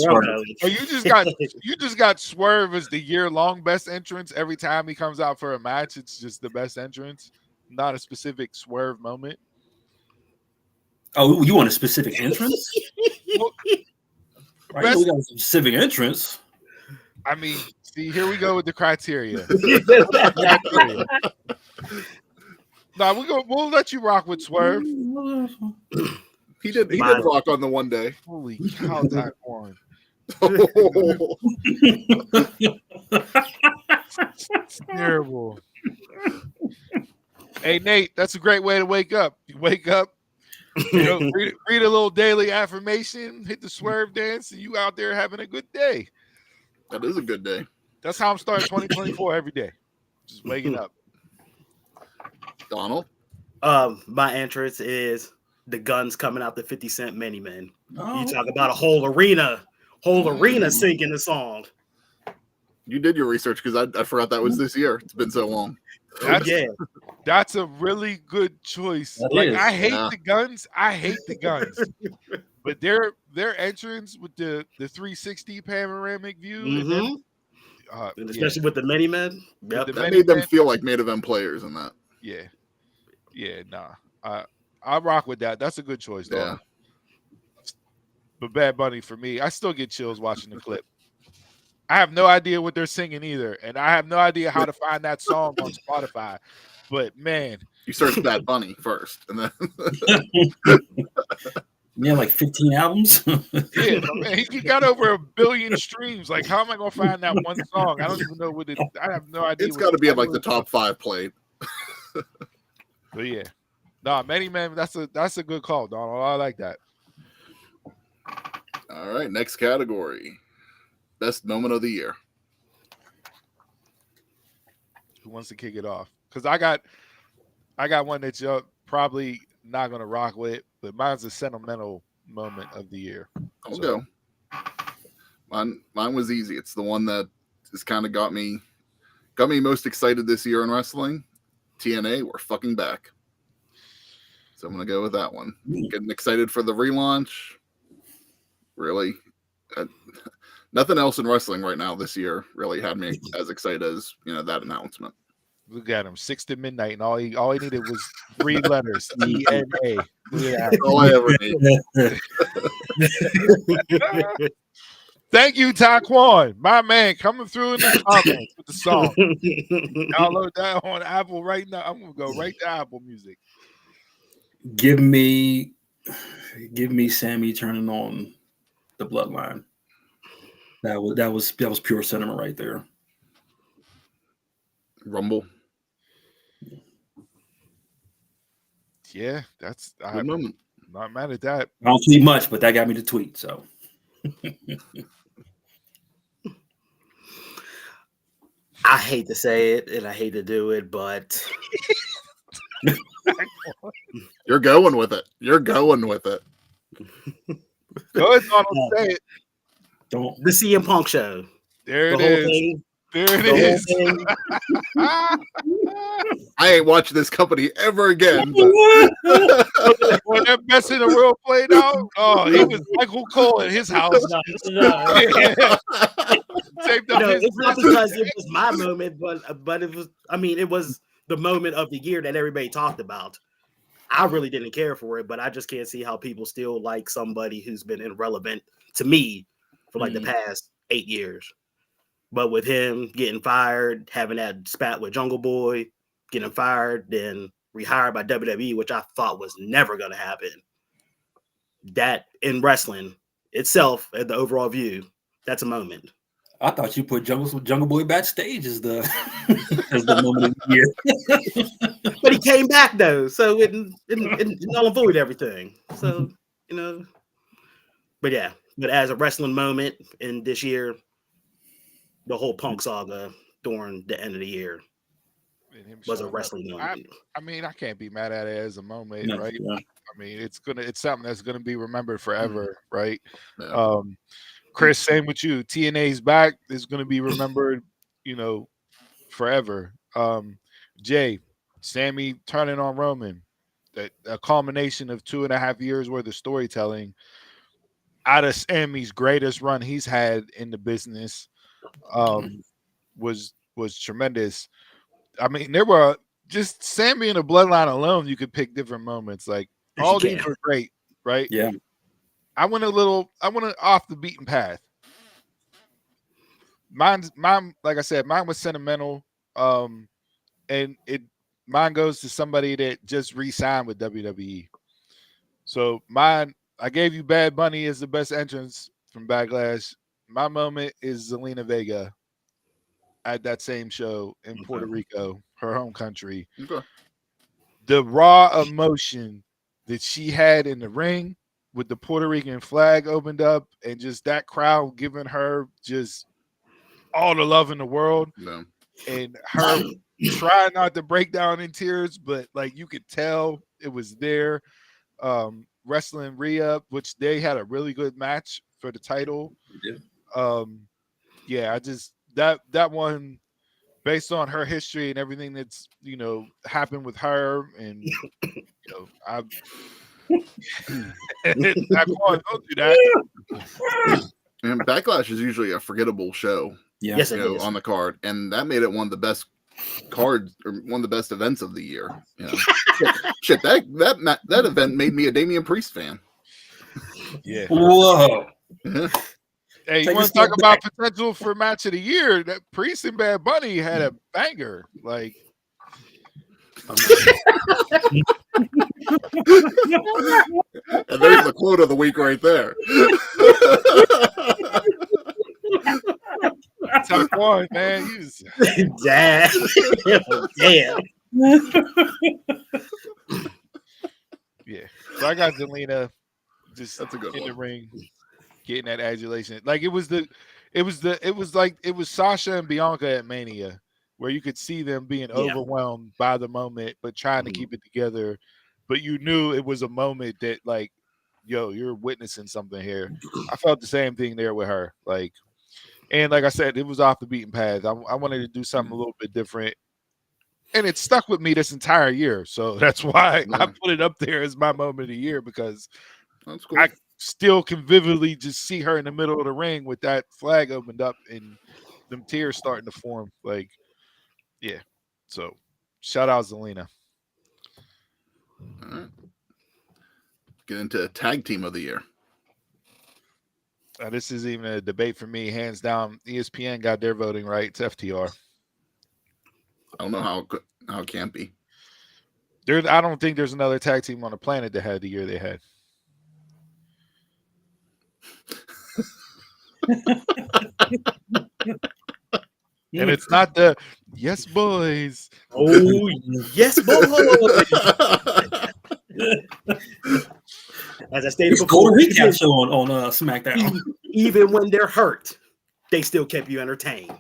just got Swerve as the year-long best entrance. Every time he comes out for a match, it's just the best entrance, not a specific Swerve moment. Oh, you want a specific entrance? Well, right, we got a specific entrance. I mean, see, here we go with the criteria. No, we'll let you rock with Swerve. He did rock on the one day. Holy cow, Taekwon. It's terrible. Hey Nate, that's a great way to wake up. You wake up, read a little daily affirmation, hit the Swerve dance, and you out there having a good day. That is a good day. That's how I'm starting 2024 every day. Just waking up. Donald? My entrance is the guns coming out the 50 Cent Many Men. Oh. You talk about a whole arena singing the song. You did your research because I forgot that was this year. It's been so long. That's a really good choice. I hate the guns. But their entrance with the 360 panoramic view, and especially with the Many Men, that made them feel like main event players in that. I rock with that. That's a good choice, though. Yeah. But Bad Bunny for me, I still get chills watching the clip. I have no idea what they're singing either, and I have no idea how to find that song on Spotify. But man, you search Bad Bunny first, and then like 15 albums. Yeah, man, he got over 1 billion streams. Like, how am I gonna find that one song? I don't even know what it. I have no idea. It's got to be in like the top 5 played. But yeah, Many Men. That's a good call, Donald. I like that. All right, next category. Best moment of the year. Who wants to kick it off? Because I got one that you're probably not gonna rock with, but mine's a sentimental moment of the year. I'll go. Mine was easy. It's the one that just kind of got me most excited this year in wrestling. TNA, we're fucking back. So I'm gonna go with that one. Getting excited for the relaunch. Really. Nothing else in wrestling right now this year really had me as excited as that announcement. Look at him, 6 to midnight, and all he needed was 3 letters. TNA. That's all I ever need. Thank you, Taekwon, my man, coming through in the comments with the song. Download that on Apple right now. I'm gonna go right to Apple Music. Give me Sammy turning on the Bloodline. That was pure sentiment right there. Rumble. Yeah, that's good moment. Not mad at that. I don't tweet much, but that got me to tweet. So I hate to say it and I hate to do it, but you're going with it. Go ahead, Donald, say it. The CM Punk show. There it is. There it is. I ain't watching this company ever again. When that best in the world played out, he was Michael Cole at his house. It's not because it was my moment, but it was. I mean, it was the moment of the year that everybody talked about. I really didn't care for it, but I just can't see how people still like somebody who's been irrelevant to me for like the past 8 years. But with him getting fired, having that spat with Jungle Boy, getting fired, then rehired by WWE, which I thought was never going to happen. That in wrestling itself, at the overall view, that's a moment. I thought you put Jungle Boy backstage as the moment of the year. But he came back though, so it null and void everything. So but yeah. But as a wrestling moment in this year, the whole Punk saga during the end of the year was a wrestling moment. I mean, I can't be mad at it as a moment, right? Yeah. I mean, it's something that's gonna be remembered forever, right? Yeah. Chris, same with you. TNA's back is gonna be remembered, forever. Jay, Sammy turning on Roman, a culmination of 2.5 years worth of storytelling out of Sammy's greatest run he's had in the business. Was tremendous. I mean, there were just Sammy and the Bloodline alone. You could pick different moments. Like all these were great, right? Yeah. I went off the beaten path. mine, like I said, mine was sentimental. And mine goes to somebody that just re-signed with WWE. So mine, I gave you Bad Bunny as the best entrance from Backlash. My moment is Zelina Vega at that same show in Puerto Rico, her home country. Okay. The raw emotion that she had in the ring with the Puerto Rican flag opened up and just that crowd giving her just all the love in the world. No. And her trying not to break down in tears, but like you could tell it was there. Wrestling Rhea, which they had a really good match for the title. Yeah, I just that one based on her history and everything that's happened with her, and I don't do that. And Backlash is usually a forgettable show. Yeah. Yes, it is. On the card, and that made it one of the best cards or one of the best events of the year. Shit, that event made me a Damian Priest fan. Yeah. Whoa. Hey, you want to talk about potential for match of the year? That Priest and Bad Bunny had a banger. Like, and there's the quote of the week right there. Tuck one, man. Damn. Yeah. So I got Zelina just That's a good in one. the ring, getting that adulation. Like it was Sasha and Bianca at Mania, where you could see them being overwhelmed by the moment, but trying to keep it together. But you knew it was a moment that, like, yo, you're witnessing something here. I felt the same thing there with her. Like, and like I said, it was off the beaten path. I wanted to do something a little bit different. And it stuck with me this entire year. So that's why I put it up there as my moment of the year, because that's cool. I still can vividly just see her in the middle of the ring with that flag opened up and them tears starting to form. Like, yeah. So shout out Zelina. All right. Get into tag team of the year. This is even a debate for me, hands down. ESPN got their voting right. It's FTR. I don't know how it can't be. I don't think there's another tag team on the planet that had the year they had. And it's not the yes boys. Oh yes, boys. As I stated before, recap show on SmackDown. Even when they're hurt, they still kept you entertained.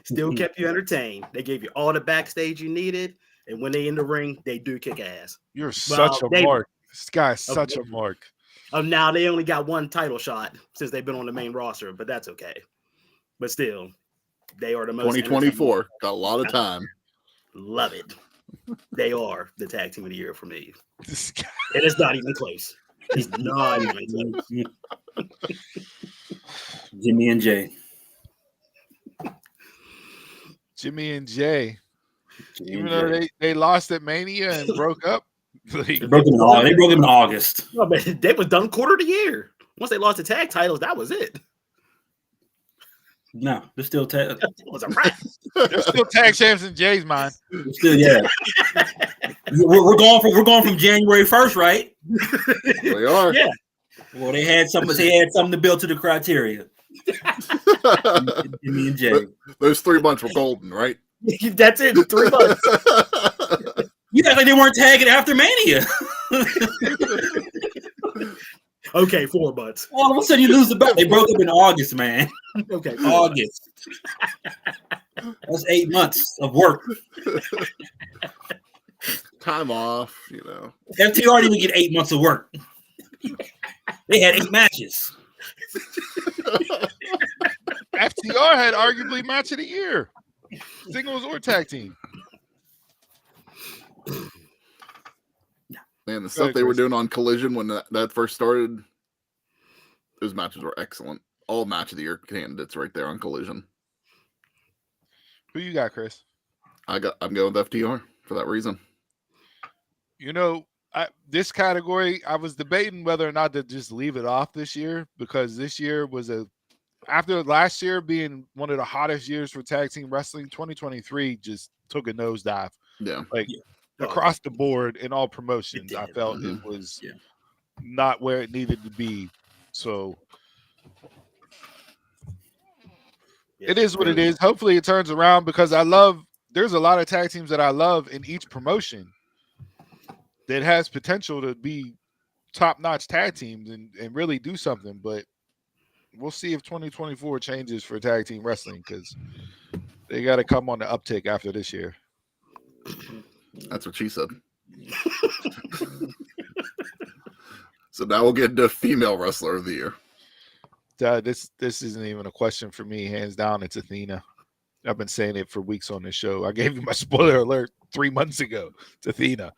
Still kept you entertained. They gave you all the backstage you needed, and when they in the ring, they do kick ass. You're such a mark. This guy's such a mark. Now they only got one title shot since they've been on the main roster, but that's okay. But still, they are the most 2024. Got a lot of time. Love it. They are the tag team of the year for me. This guy. And it's not even close. It's not even close. Jimmy and Jay. Jimmy and Jay. Even though they lost at Mania and broke up. They broke them in August. No, but they was done quarter of the year. Once they lost the tag titles, that was it. No, they're still tag. It was a wrap. They're still tag champs in Jay's mind. Still, yeah. we're going from January 1st, right? We are. Yeah. Well, they had something to build to the criteria. Jimmy and Jay. Those 3 months were golden, right? That's it. 3 months. You act like they weren't tagging after Mania. Okay, 4 months. All of a sudden, you lose the belt. They broke up in August, man. Okay, August. That's 8 months of work. Time off, FTR didn't even get 8 months of work. They had 8 matches. FTR had arguably match of the year, singles or tag team. Man, the stuff they were doing on Collision when that first started, those matches were excellent. All match of the year candidates right there on Collision. Who you got, Chris? I'm going with FTR for that reason. This category, I was debating whether or not to just leave it off this year, because this year was a after last year being one of the hottest years for tag team wrestling, 2023 just took a nosedive. Yeah. Like Oh, across the board in all promotions, It I did. felt Mhm. it was Yeah. not where it needed to be. So Yeah. it is what it is. Hopefully it turns around because there's a lot of tag teams that I love in each promotion that has potential to be top-notch tag teams and really do something. But we'll see if 2024 changes for tag team wrestling because they got to come on the uptick after this year. That's what she said. So now we'll get into female wrestler of the year. This isn't even a question for me. Hands down, it's Athena. I've been saying it for weeks on this show. I gave you my spoiler alert 3 months ago. It's Athena.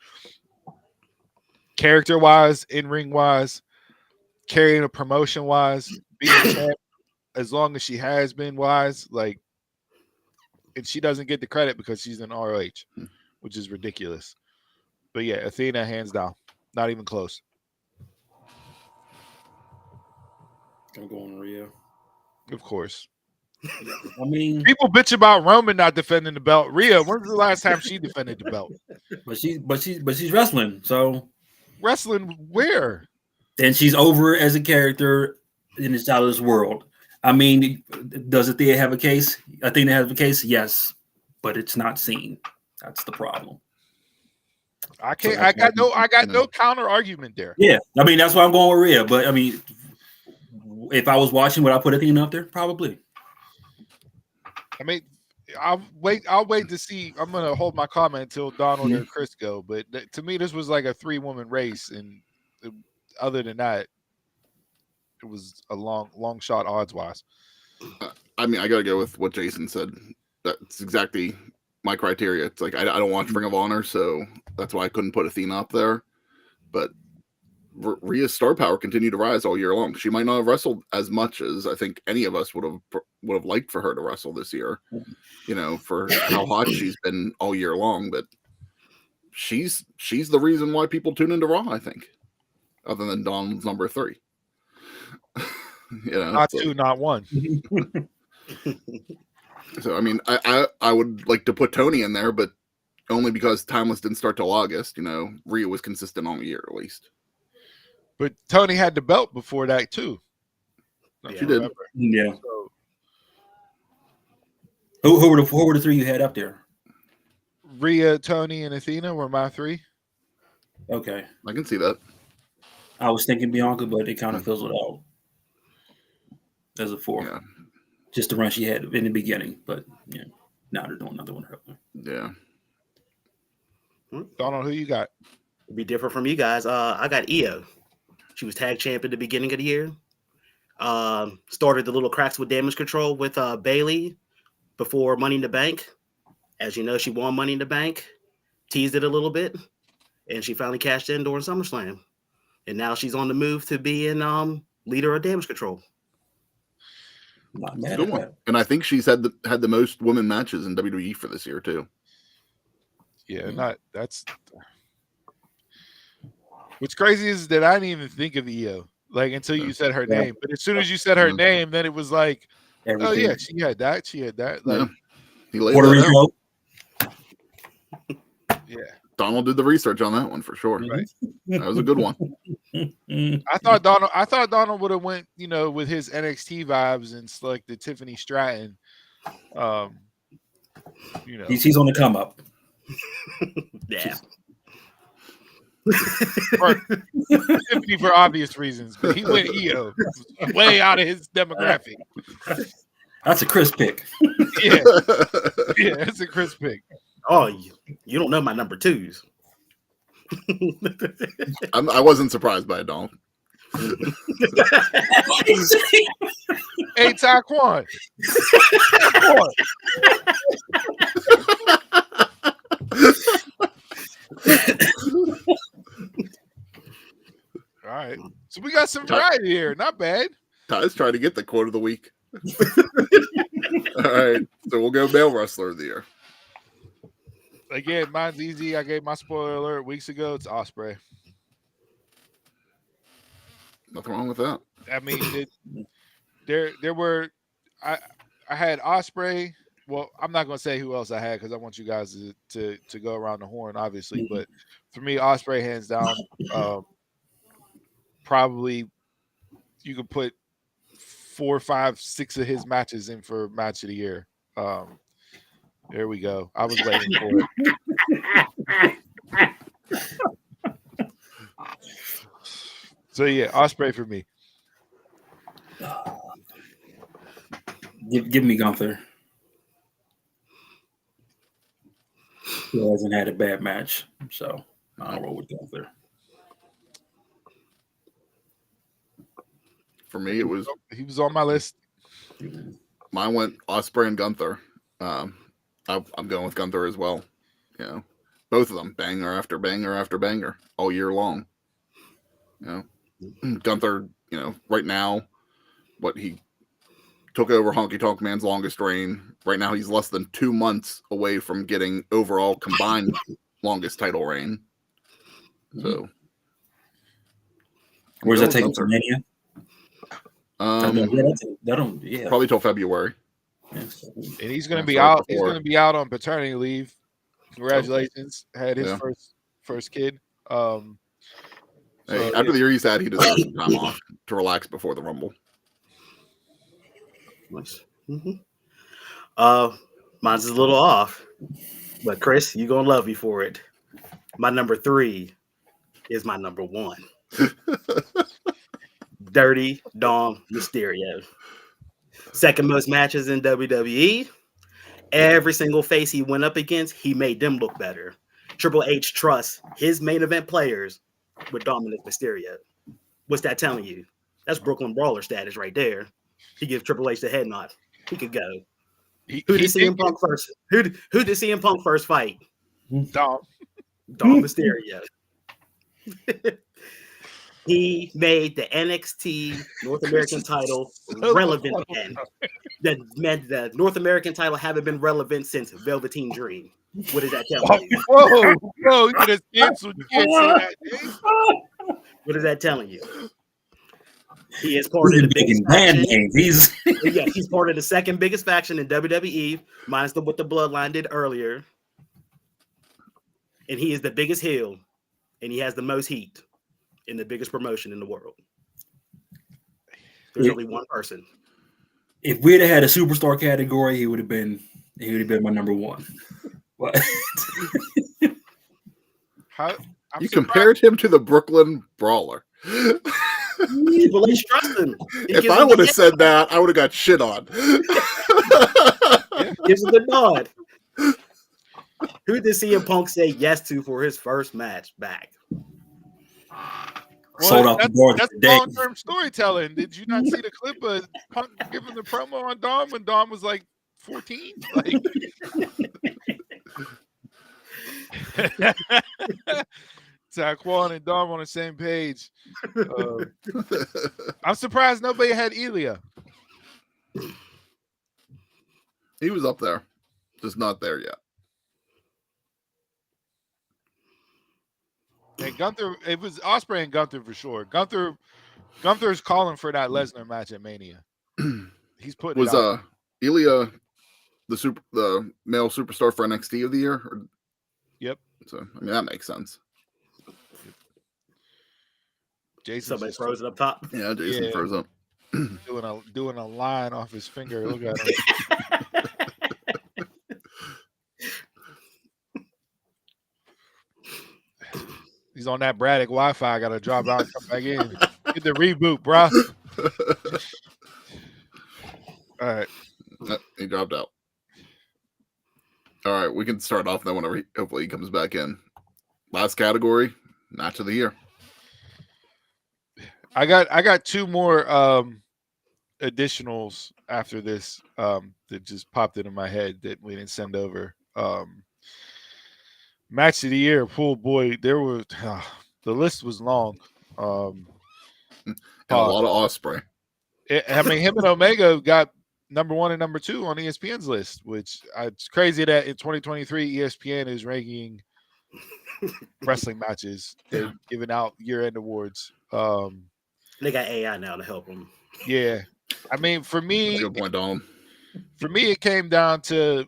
Character-wise, in-ring-wise, carrying a promotion-wise, being a champ as long as she has been wise, like, and she doesn't get the credit because she's in ROH, which is ridiculous. But yeah, Athena, hands down. Not even close. I'm going Rhea. Of course. I mean, People bitch about Roman not defending the belt. Rhea, when's the last time she defended the belt? but she's wrestling, so Wrestling where? and she's over as a character in this out of this world. I mean, does Athena have a case? Athena has a case, yes, but it's not seen. That's the problem. I can't. I got no counter argument there. Yeah, I mean that's why I'm going with Rhea. But I mean, if I was watching, would I put Athena up there? Probably. I mean, I'll wait to see. I'm gonna hold my comment until Donald or Chris go. But to me, this was like a 3-woman race, and other than that, it was a long shot odds wise. I mean, I gotta go with what Jason said. That's exactly my criteria. It's like I don't watch Ring of Honor, so that's why I couldn't put Athena up there. But Rhea's star power continued to rise all year long. She might not have wrestled as much as I think any of us would have liked for her to wrestle this year. You know, for how hot she's been all year long. But she's the reason why people tune into Raw. I think, other than Dawn's number 3. You know, not 2, not 1. So I mean, I would like to put Tony in there, but only because Timeless didn't start till August. You know, Rhea was consistent all year at least. But Tony had the belt before that too. She did. Yeah. So, Who were the 3 you had up there? Rhea, Tony, and Athena were my 3. Okay, I can see that. I was thinking Bianca, but it kind of fizzled out as a 4. Yeah. Just the run she had in the beginning, but yeah, now they're doing another one. Yeah. Donald, who you got? Be different from you guys. I got Io. She was tag champ at the beginning of the year. Started the little cracks with damage control with Bailey before Money in the Bank. As you know, she won Money in the Bank, teased it a little bit, and she finally cashed in during SummerSlam. And now she's on the move to being leader of damage control. Not It's a mad good at one. that. And I think she's had the most women matches in WWE for this year too. Yeah, that's what's crazy is that I didn't even think of Io like until you said her name. But as soon as you said her name, then it was like, Everything. oh yeah, she had that. Like, He laid Puerto that out. Rico. yeah. Donald did the research on that one for sure. Right. That was a good one. I thought Donald would have went, with his NXT vibes and selected Tiffany Stratton. He's on the come up. Yeah. Tiffany for obvious reasons, but he went Io, way out of his demographic. That's a Chris pick. Yeah, it's a Chris pick. Oh, you don't know my number 2s. I wasn't surprised by it, Donald. Hey, Taquan. All right. So we got some variety here. Not bad. Ty's trying to get the quote of the week. All right. So we'll go male wrestler of the year. Again, mine's easy. I gave my spoiler alert weeks ago. It's Ospreay. Nothing wrong with that. I mean, there were I had Ospreay. Well, I'm not going to say who else I had because I want you guys to go around the horn, obviously. But for me, Ospreay hands down. Probably you could put 4, 5, 6 of his matches in for match of the year. There we go. I was waiting for it. So yeah, Ospreay for me. Give me Gunther. He hasn't had a bad match, so I'll roll with Gunther. For me, he was on my list. Mine went Ospreay and Gunther. I'm going with Gunther as well. You know, both of them banger after banger after banger all year long. You know, Gunther. You know, right now, what he took over Honky Tonk Man's longest reign. Right now, he's less than 2 months away from getting overall combined longest title reign. So, where's that taking to Mania? Probably till February. And he's going to be out. He's going to be out on paternity leave. Congratulations, had his first kid. Hey, after the year he's had, he deserves some time off to relax before the Rumble. Nice. Mine's a little off, but Chris, you're gonna love me for it. My number 3 is my number 1. Dirty Dom Mysterio. Second most matches in WWE. Every single face he went up against, he made them look better. Triple H trusts his main event players with Dominic Mysterio. What's that telling you? That's Brooklyn Brawler status right there. He gives Triple H the head nod. He could go. Who did CM Punk first? Who did CM Punk first fight? Dom Mysterio. He made the NXT North American title relevant again. That meant the North American title haven't been relevant since Velveteen Dream. What does that tell you? Whoa, you could have canceled. You can't say that. What is that telling you? He is part of the biggest faction. He's part of the second biggest faction in WWE, minus what the Bloodline did earlier. And he is the biggest heel, and he has the most heat in the biggest promotion in the world. There's only one person. If we'd have had a superstar category, he would have been my number 1. What? You compared him to the Brooklyn Brawler. People trust him. If I would have said that, I would have got shit on. Gives him the nod. Who did CM Punk say yes to for his first match back? Sold out the door. That's long-term storytelling. Did you not see the clip of Punk giving the promo on Dom when Dom was like 14? Like, Taquan and Dom on the same page. I'm surprised nobody had Ilya. He was up there, just not there yet. And Gunther, it was Ospreay and Gunther for sure. Gunther's calling for that Lesnar match at Mania. He's putting was Ilya the male superstar for NXT of the year? Yep. So I mean that makes sense. Jason somebody froze it up top. Yeah, Jason froze up. doing a line off his finger. Look at him. He's on that Braddock Wi-Fi. Got to drop out and come back in. Get the reboot, bro. All right. He dropped out. All right, we can start off then whenever hopefully he comes back in. Last category, match of the year. I got 2 more additionals after this that just popped into my head that we didn't send over. Match of the year, oh boy, there were the list was long. And a lot of Ospreay. I mean, him and Omega got number 1 and number 2 on ESPN's list, which it's crazy that in 2023 ESPN is ranking wrestling matches. They're giving out year-end awards. They got AI now to help them. Yeah, I mean, for me, good point, Dom. For me, it came down to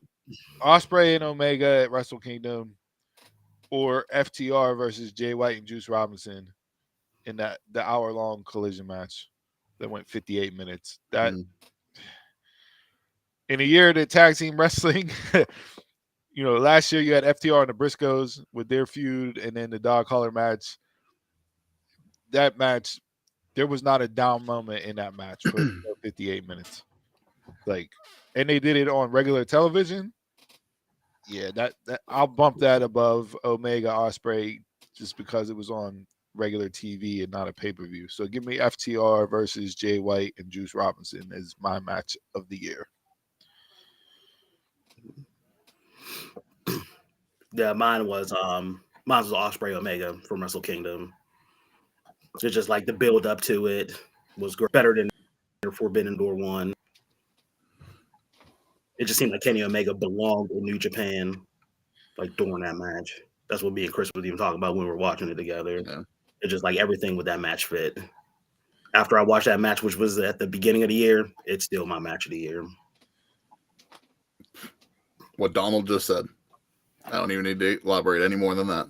Ospreay and Omega at Wrestle Kingdom, or FTR versus Jay White and Juice Robinson in the hour-long collision match that went 58 minutes. That in a year of tag team wrestling, last year you had FTR and the Briscoes with their feud, and then the dog collar match. That match, there was not a down moment in that match for 58 minutes. And they did it on regular television. Yeah, that I'll bump that above Omega Ospreay just because it was on regular TV and not a pay-per-view. So give me FTR versus Jay White and Juice Robinson as my match of the year. Yeah, mine was Ospreay Omega from Wrestle Kingdom. It's just like the build up to it was better than Forbidden Door 1. It just seemed like Kenny Omega belonged in New Japan, like during that match. That's what me and Chris was even talking about when we were watching it together. Yeah. It's just like everything with that match fit. After I watched that match, which was at the beginning of the year, it's still my match of the year. What Donald just said. I don't even need to elaborate any more than that.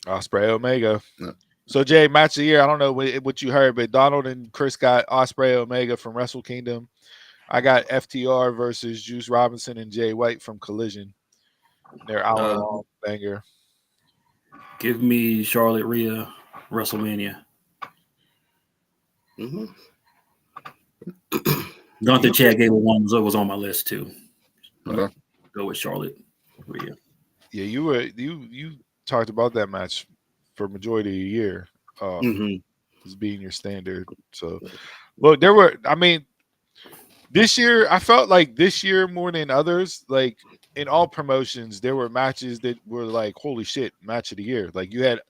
Ospreay Omega. Yeah. So, Jay, match of the year, I don't know what you heard, but Donald and Chris got Ospreay Omega from Wrestle Kingdom. I got FTR versus Juice Robinson and Jay White from Collision. Their hour-long banger. Give me Charlotte Rhea, WrestleMania. Mm-hmm. Gunther Chad Gable one was on my list too. Okay. Go with Charlotte Rhea. Yeah, you talked about that match for majority of the year. As being your standard. So, look, this year, I felt like this year more than others, like in all promotions, there were matches that were like, holy shit, match of the year. Like you had,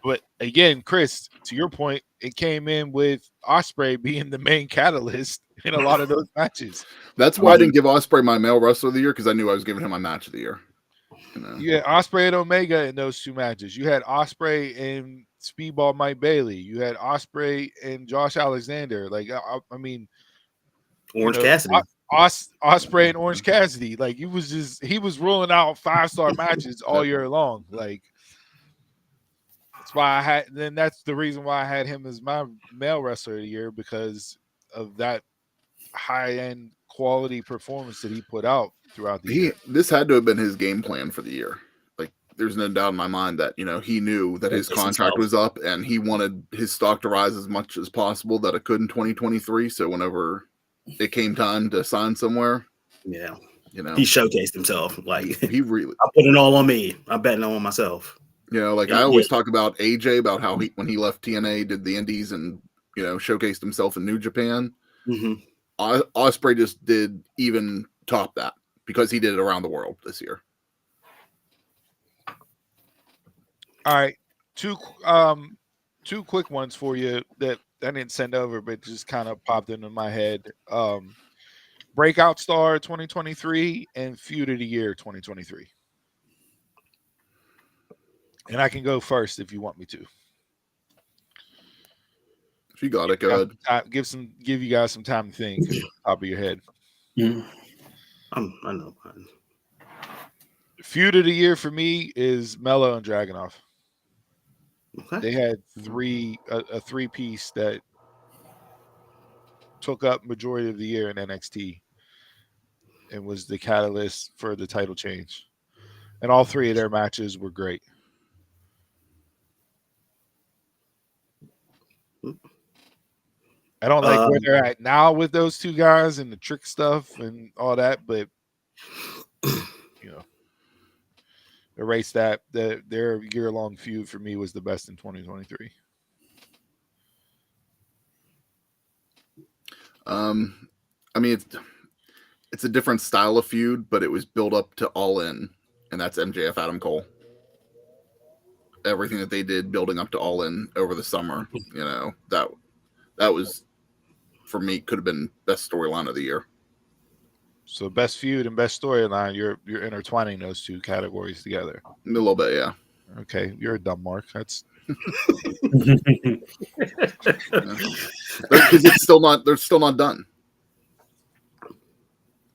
but again, Chris, to your point, it came in with Ospreay being the main catalyst in a lot of those matches. That's why I didn't give Ospreay my male wrestler of the year, because I knew I was giving him my match of the year. You had Ospreay and Omega in those two matches. You had Ospreay and Speedball Mike Bailey. You had Ospreay and Josh Alexander. Like, I mean, Orange Cassidy. Ospreay and Orange Cassidy. Like, he was rolling out 5-star matches all year long. Like, that's the reason why I had him as my male wrestler of the year, because of that high-end quality performance that he put out throughout the year. This had to have been his game plan for the year. Like, there's no doubt in my mind that, he knew that his contract was up and he wanted his stock to rise as much as possible that it could in 2023. So whenever it came time to sign somewhere, he showcased himself. Like, he really, I put it all on me. I'm betting on myself. I always talk about AJ, about how when he left TNA, did the Indies and showcased himself in New Japan. Mm-hmm. Ospreay just did even top that because he did it around the world this year. All right, two quick ones for you that I didn't send over, but just kind of popped into my head. Breakout Star 2023 and Feud of the Year 2023. And I can go first if you want me to. If you got it, go ahead. Give you guys some time to think at the top of your head. Yeah. I know. Feud of the Year for me is Mello and Dragunov. Okay. They had a three-piece that took up majority of the year in NXT and was the catalyst for the title change. And all three of their matches were great. I don't like where they're at now with those two guys and the trick stuff and all that, but erase that. Their year-long feud for me was the best in 2023. It's a different style of feud, but it was built up to All In, and that's MJF Adam Cole. Everything that they did building up to All In over the summer, that was, for me, could have been best storyline of the year. So best feud and best storyline, you're intertwining those two categories together. A little bit, yeah. Okay, you're a dumb mark. That's because they're still not done.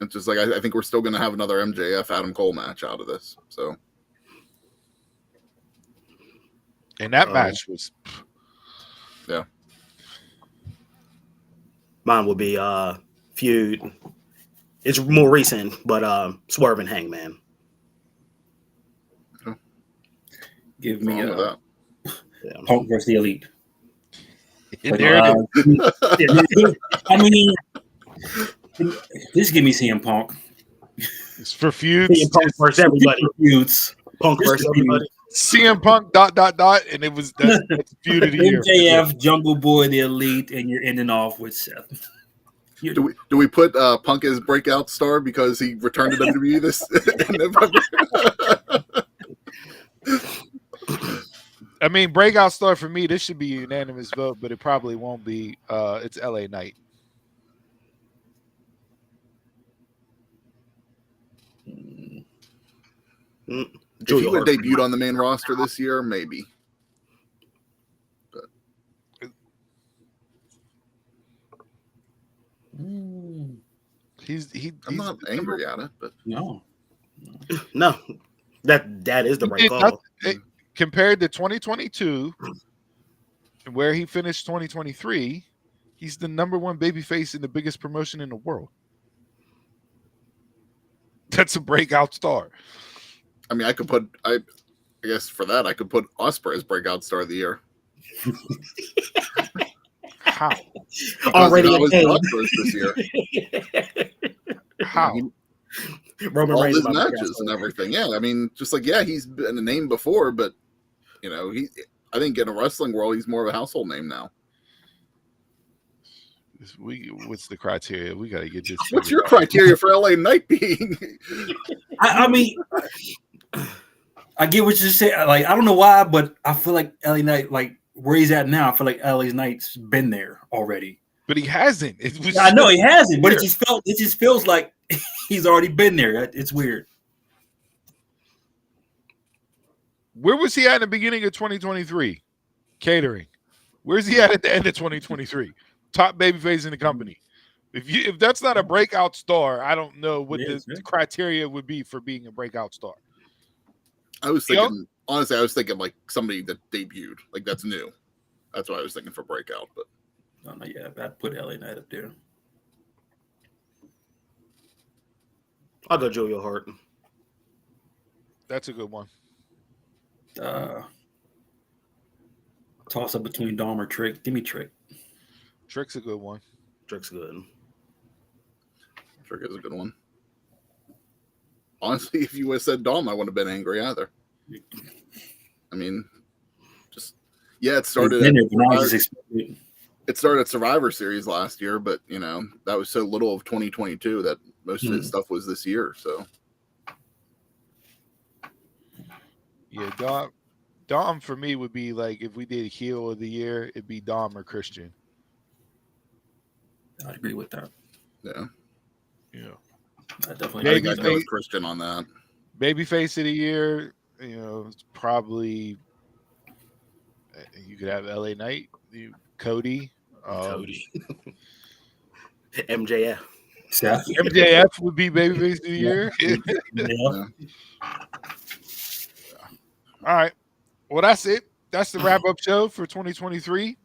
It's just like I think we're still going to have another MJF Adam Cole match out of this. So, and that match was, yeah. Mine would be feud. It's more recent, but Swerve and Hangman. Give me that. Punk versus the Elite. there it is. I mean, just give me CM Punk. It's for feuds. CM Punk versus everybody. Feuds. Punk versus everybody. CM Punk ... and it was that's feud of the year. MJF, Jungle Boy, the Elite, and you're ending off with Seth. Do we put Punk as breakout star because he returned to WWE this in November? I mean, breakout star for me, this should be a unanimous vote, but it probably won't be. It's LA Knight. If he would have debuted on the main roster this year, maybe. But I'm not angry at it, but no, that is the right call. Compared to 2022, where he finished 2023, he's the #1 babyface in the biggest promotion in the world. That's a breakout star. I mean, I guess for that, I could put Ospreay as breakout star of the year. How? Already was this year. How? Roman all Reigns his matches and everything. Yeah, I mean, just like he's been a name before, but I think in a wrestling world, he's more of a household name now. What's the criteria? We got to get this. What's your criteria for LA Knight being? I mean, I get what you're saying. Like, I don't know why, but I feel like LA Knight, like where he's at now, I feel like LA Knight's been there already. But he hasn't. I know he hasn't, but it just feels like he's already been there. It's weird. Where was he at in the beginning of 2023? Catering. Where's he at the end of 2023? Top babyface in the company. If that's not a breakout star, I don't know what the criteria would be for being a breakout star. I was thinking, honestly, like somebody that debuted. Like that's new. That's what I was thinking for breakout. But I'd put LA Knight up there. I'll go Julia Hart. That's a good one. Toss up between Dom or Trick. Give me Trick. Trick's a good one. Trick's good. Trick is a good one. Honestly, if you would have said Dom, I wouldn't have been angry either. I mean, it started. It started at Survivor Series last year, but that was so little of 2022 that most of his stuff was this year. So, yeah, Dom for me would be like if we did heel of the year, it'd be Dom or Christian. I agree with that. Yeah. I definitely go with Christian on that. Babyface of the year, it's probably you could have LA Knight, Cody. MJF. MJF would be babyface of the year. All right. Well, that's it. That's the wrap-up show for 2023.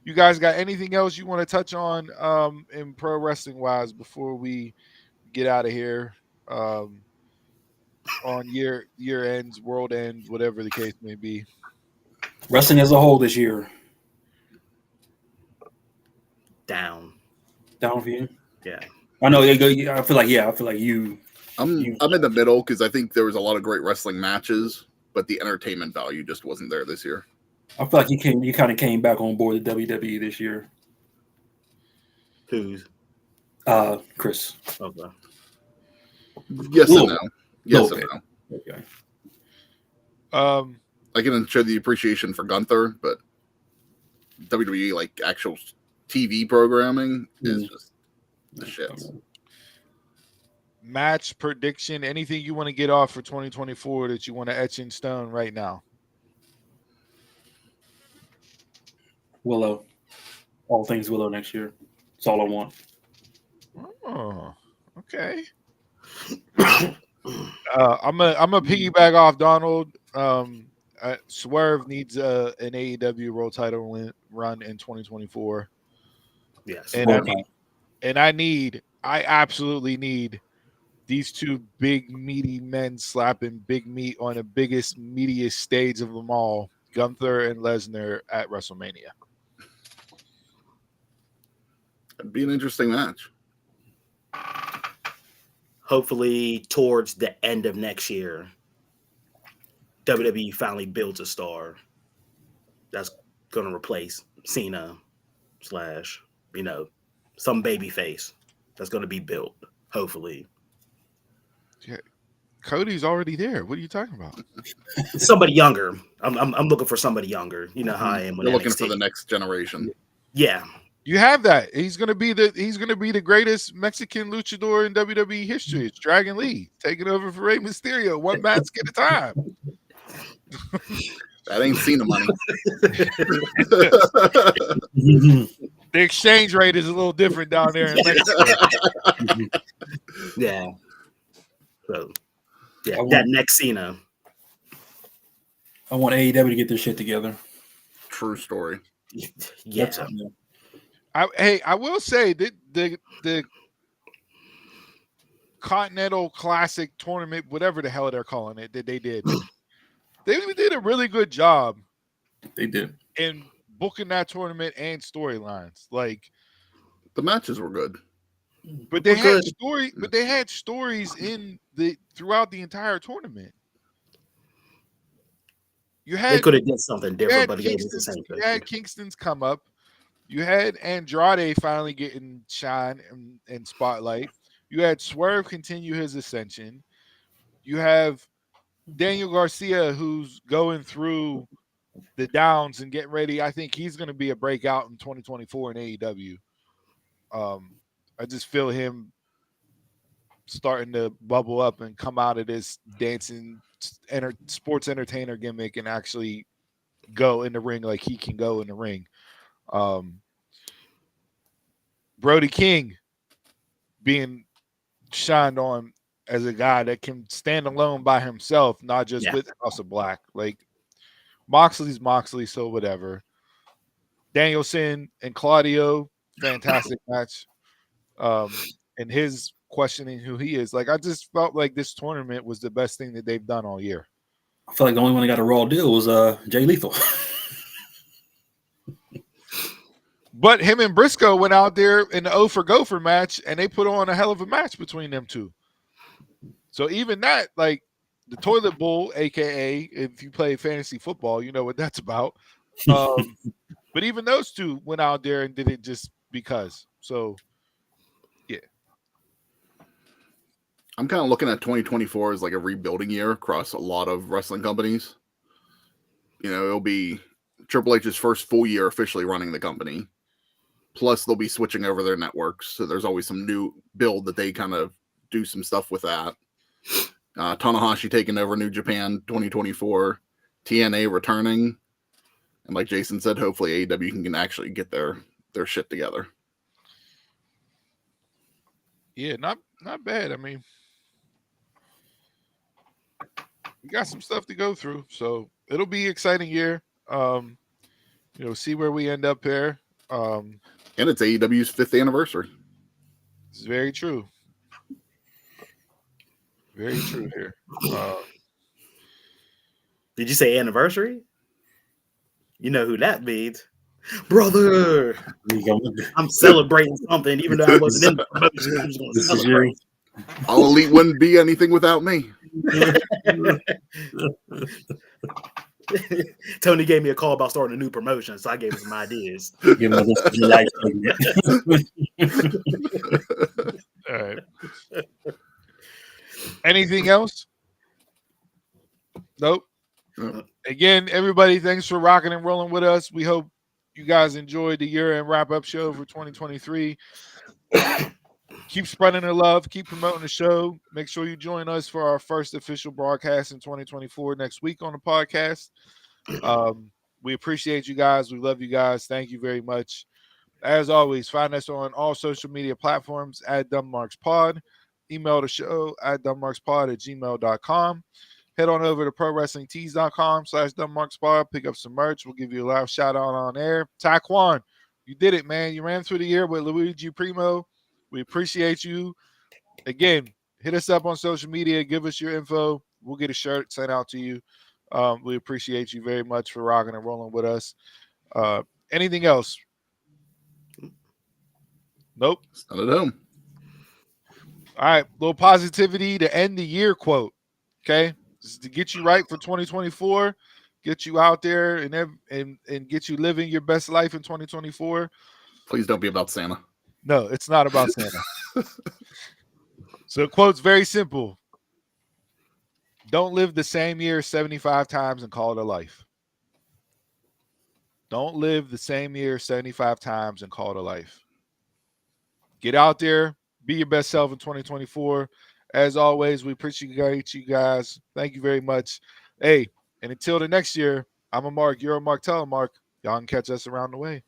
You guys got anything else you want to touch on in pro wrestling wise before we get out of here on year ends, world ends, whatever the case may be? Wrestling as a whole this year. Down for you? Yeah. I know. I feel like you. I'm in the middle because I think there was a lot of great wrestling matches, but the entertainment value just wasn't there this year. I feel like you kind of came back on board the WWE this year. Who's? Chris. Okay. Yes and no. Yes and no. Okay. I can show the appreciation for Gunther, but WWE like actual TV programming is just the shits. Match prediction, anything you want to get off for 2024 that you want to etch in stone right now? Willow. All things Willow next year. That's all I want. Oh, okay. I'm gonna piggyback off Donald. Swerve needs an AEW World Title run in 2024. Yes. And I absolutely need these two big meaty men slapping big meat on the biggest, meatiest stage of them all, Gunther and Lesnar at WrestleMania. It'd be an interesting match. Hopefully, towards the end of next year, WWE finally builds a star that's going to replace Cena / some baby face that's going to be built. Hopefully, Cody's already there. What are you talking about? somebody younger. I'm looking for somebody younger. You know how I am with You're looking NXT. for the next generation. Yeah. You have that. He's gonna be the greatest Mexican luchador in WWE history. It's Dragon Lee taking over for Rey Mysterio, one mask at a time. That ain't Cena money. The exchange rate is a little different down there in Mexico. Yeah. So, that next Cena. I want AEW to get their shit together. True story. Yeah. I will say that the Continental Classic tournament, whatever the hell they're calling it, that they did a really good job. They did in booking that tournament and storylines. Like the matches were good, but they had stories in throughout the entire tournament. They could have done something different, but it was the same thing. You had Kingston's come up. You had Andrade finally getting shine and spotlight. You had Swerve continue his ascension. You have Daniel Garcia, who's going through the downs and getting ready. I think he's going to be a breakout in 2024 in AEW. I just feel him starting to bubble up and come out of this dancing sports entertainer gimmick and actually go in the ring like he can go in the ring. Brody King being shined on as a guy that can stand alone by himself, not just with House of Black. Like Moxley's Moxley, so whatever. Danielson and Claudio, fantastic match. And his questioning who he is. Like I just felt like this tournament was the best thing that they've done all year. I feel like the only one that got a raw deal was Jay Lethal. But him and Briscoe went out there in the O for Gopher match, and they put on a hell of a match between them two. So even that, like the toilet bowl, aka if you play fantasy football, you know what that's about. But even those two went out there and did it just because. So, yeah. I'm kind of looking at 2024 as like a rebuilding year across a lot of wrestling companies. You know, it'll be Triple H's first full year officially running the company. Plus, they'll be switching over their networks. So there's always some new build that they kind of do some stuff with that. Tanahashi taking over New Japan 2024. TNA returning. And like Jason said, hopefully AEW can actually get their shit together. Yeah, not bad. I mean, we got some stuff to go through. So it'll be an exciting year. See where we end up here. And it's AEW's 5th anniversary. It's very true. Very true here. Did you say anniversary? You know who that means. Brother! I'm celebrating something, even though I wasn't in the promotion. I'm just going to celebrate. All Elite wouldn't be anything without me. Tony gave me a call about starting a new promotion, so I gave him some ideas. All right. Anything else? Nope. Again, everybody, thanks for rocking and rolling with us. We hope you guys enjoyed the year-end wrap-up show for 2023. Keep spreading the love. Keep promoting the show. Make sure you join us for our first official broadcast in 2024 next week on the podcast. We appreciate you guys. We love you guys. Thank you very much. As always, find us on all social media platforms at DumbMarksPod. email the show at dumbmarkspod@gmail.com. Head on over to prowrestlingtees.com/dumbmarkspod. Pick up some merch. We'll give you a live shout out on air. Taquan, you did it, man. You ran through the year with Luigi Primo. We appreciate you. Again, hit us up on social media. Give us your info. We'll get a shirt sent out to you. We appreciate you very much for rocking and rolling with us. Anything else? Nope. Not at home. All right. Little positivity to end the year quote. Okay. This is to get you right for 2024, get you out there and get you living your best life in 2024. Please don't be about Santa. No, it's not about Santa. So the quote's very simple. Don't live the same year 75 times and call it a life. Don't live the same year 75 times and call it a life. Get out there. Be your best self in 2024. As always, we appreciate you guys. Thank you very much. Hey, and until the next year, I'm a Mark. You're a Mark. Tell a Mark. Y'all can catch us around the way.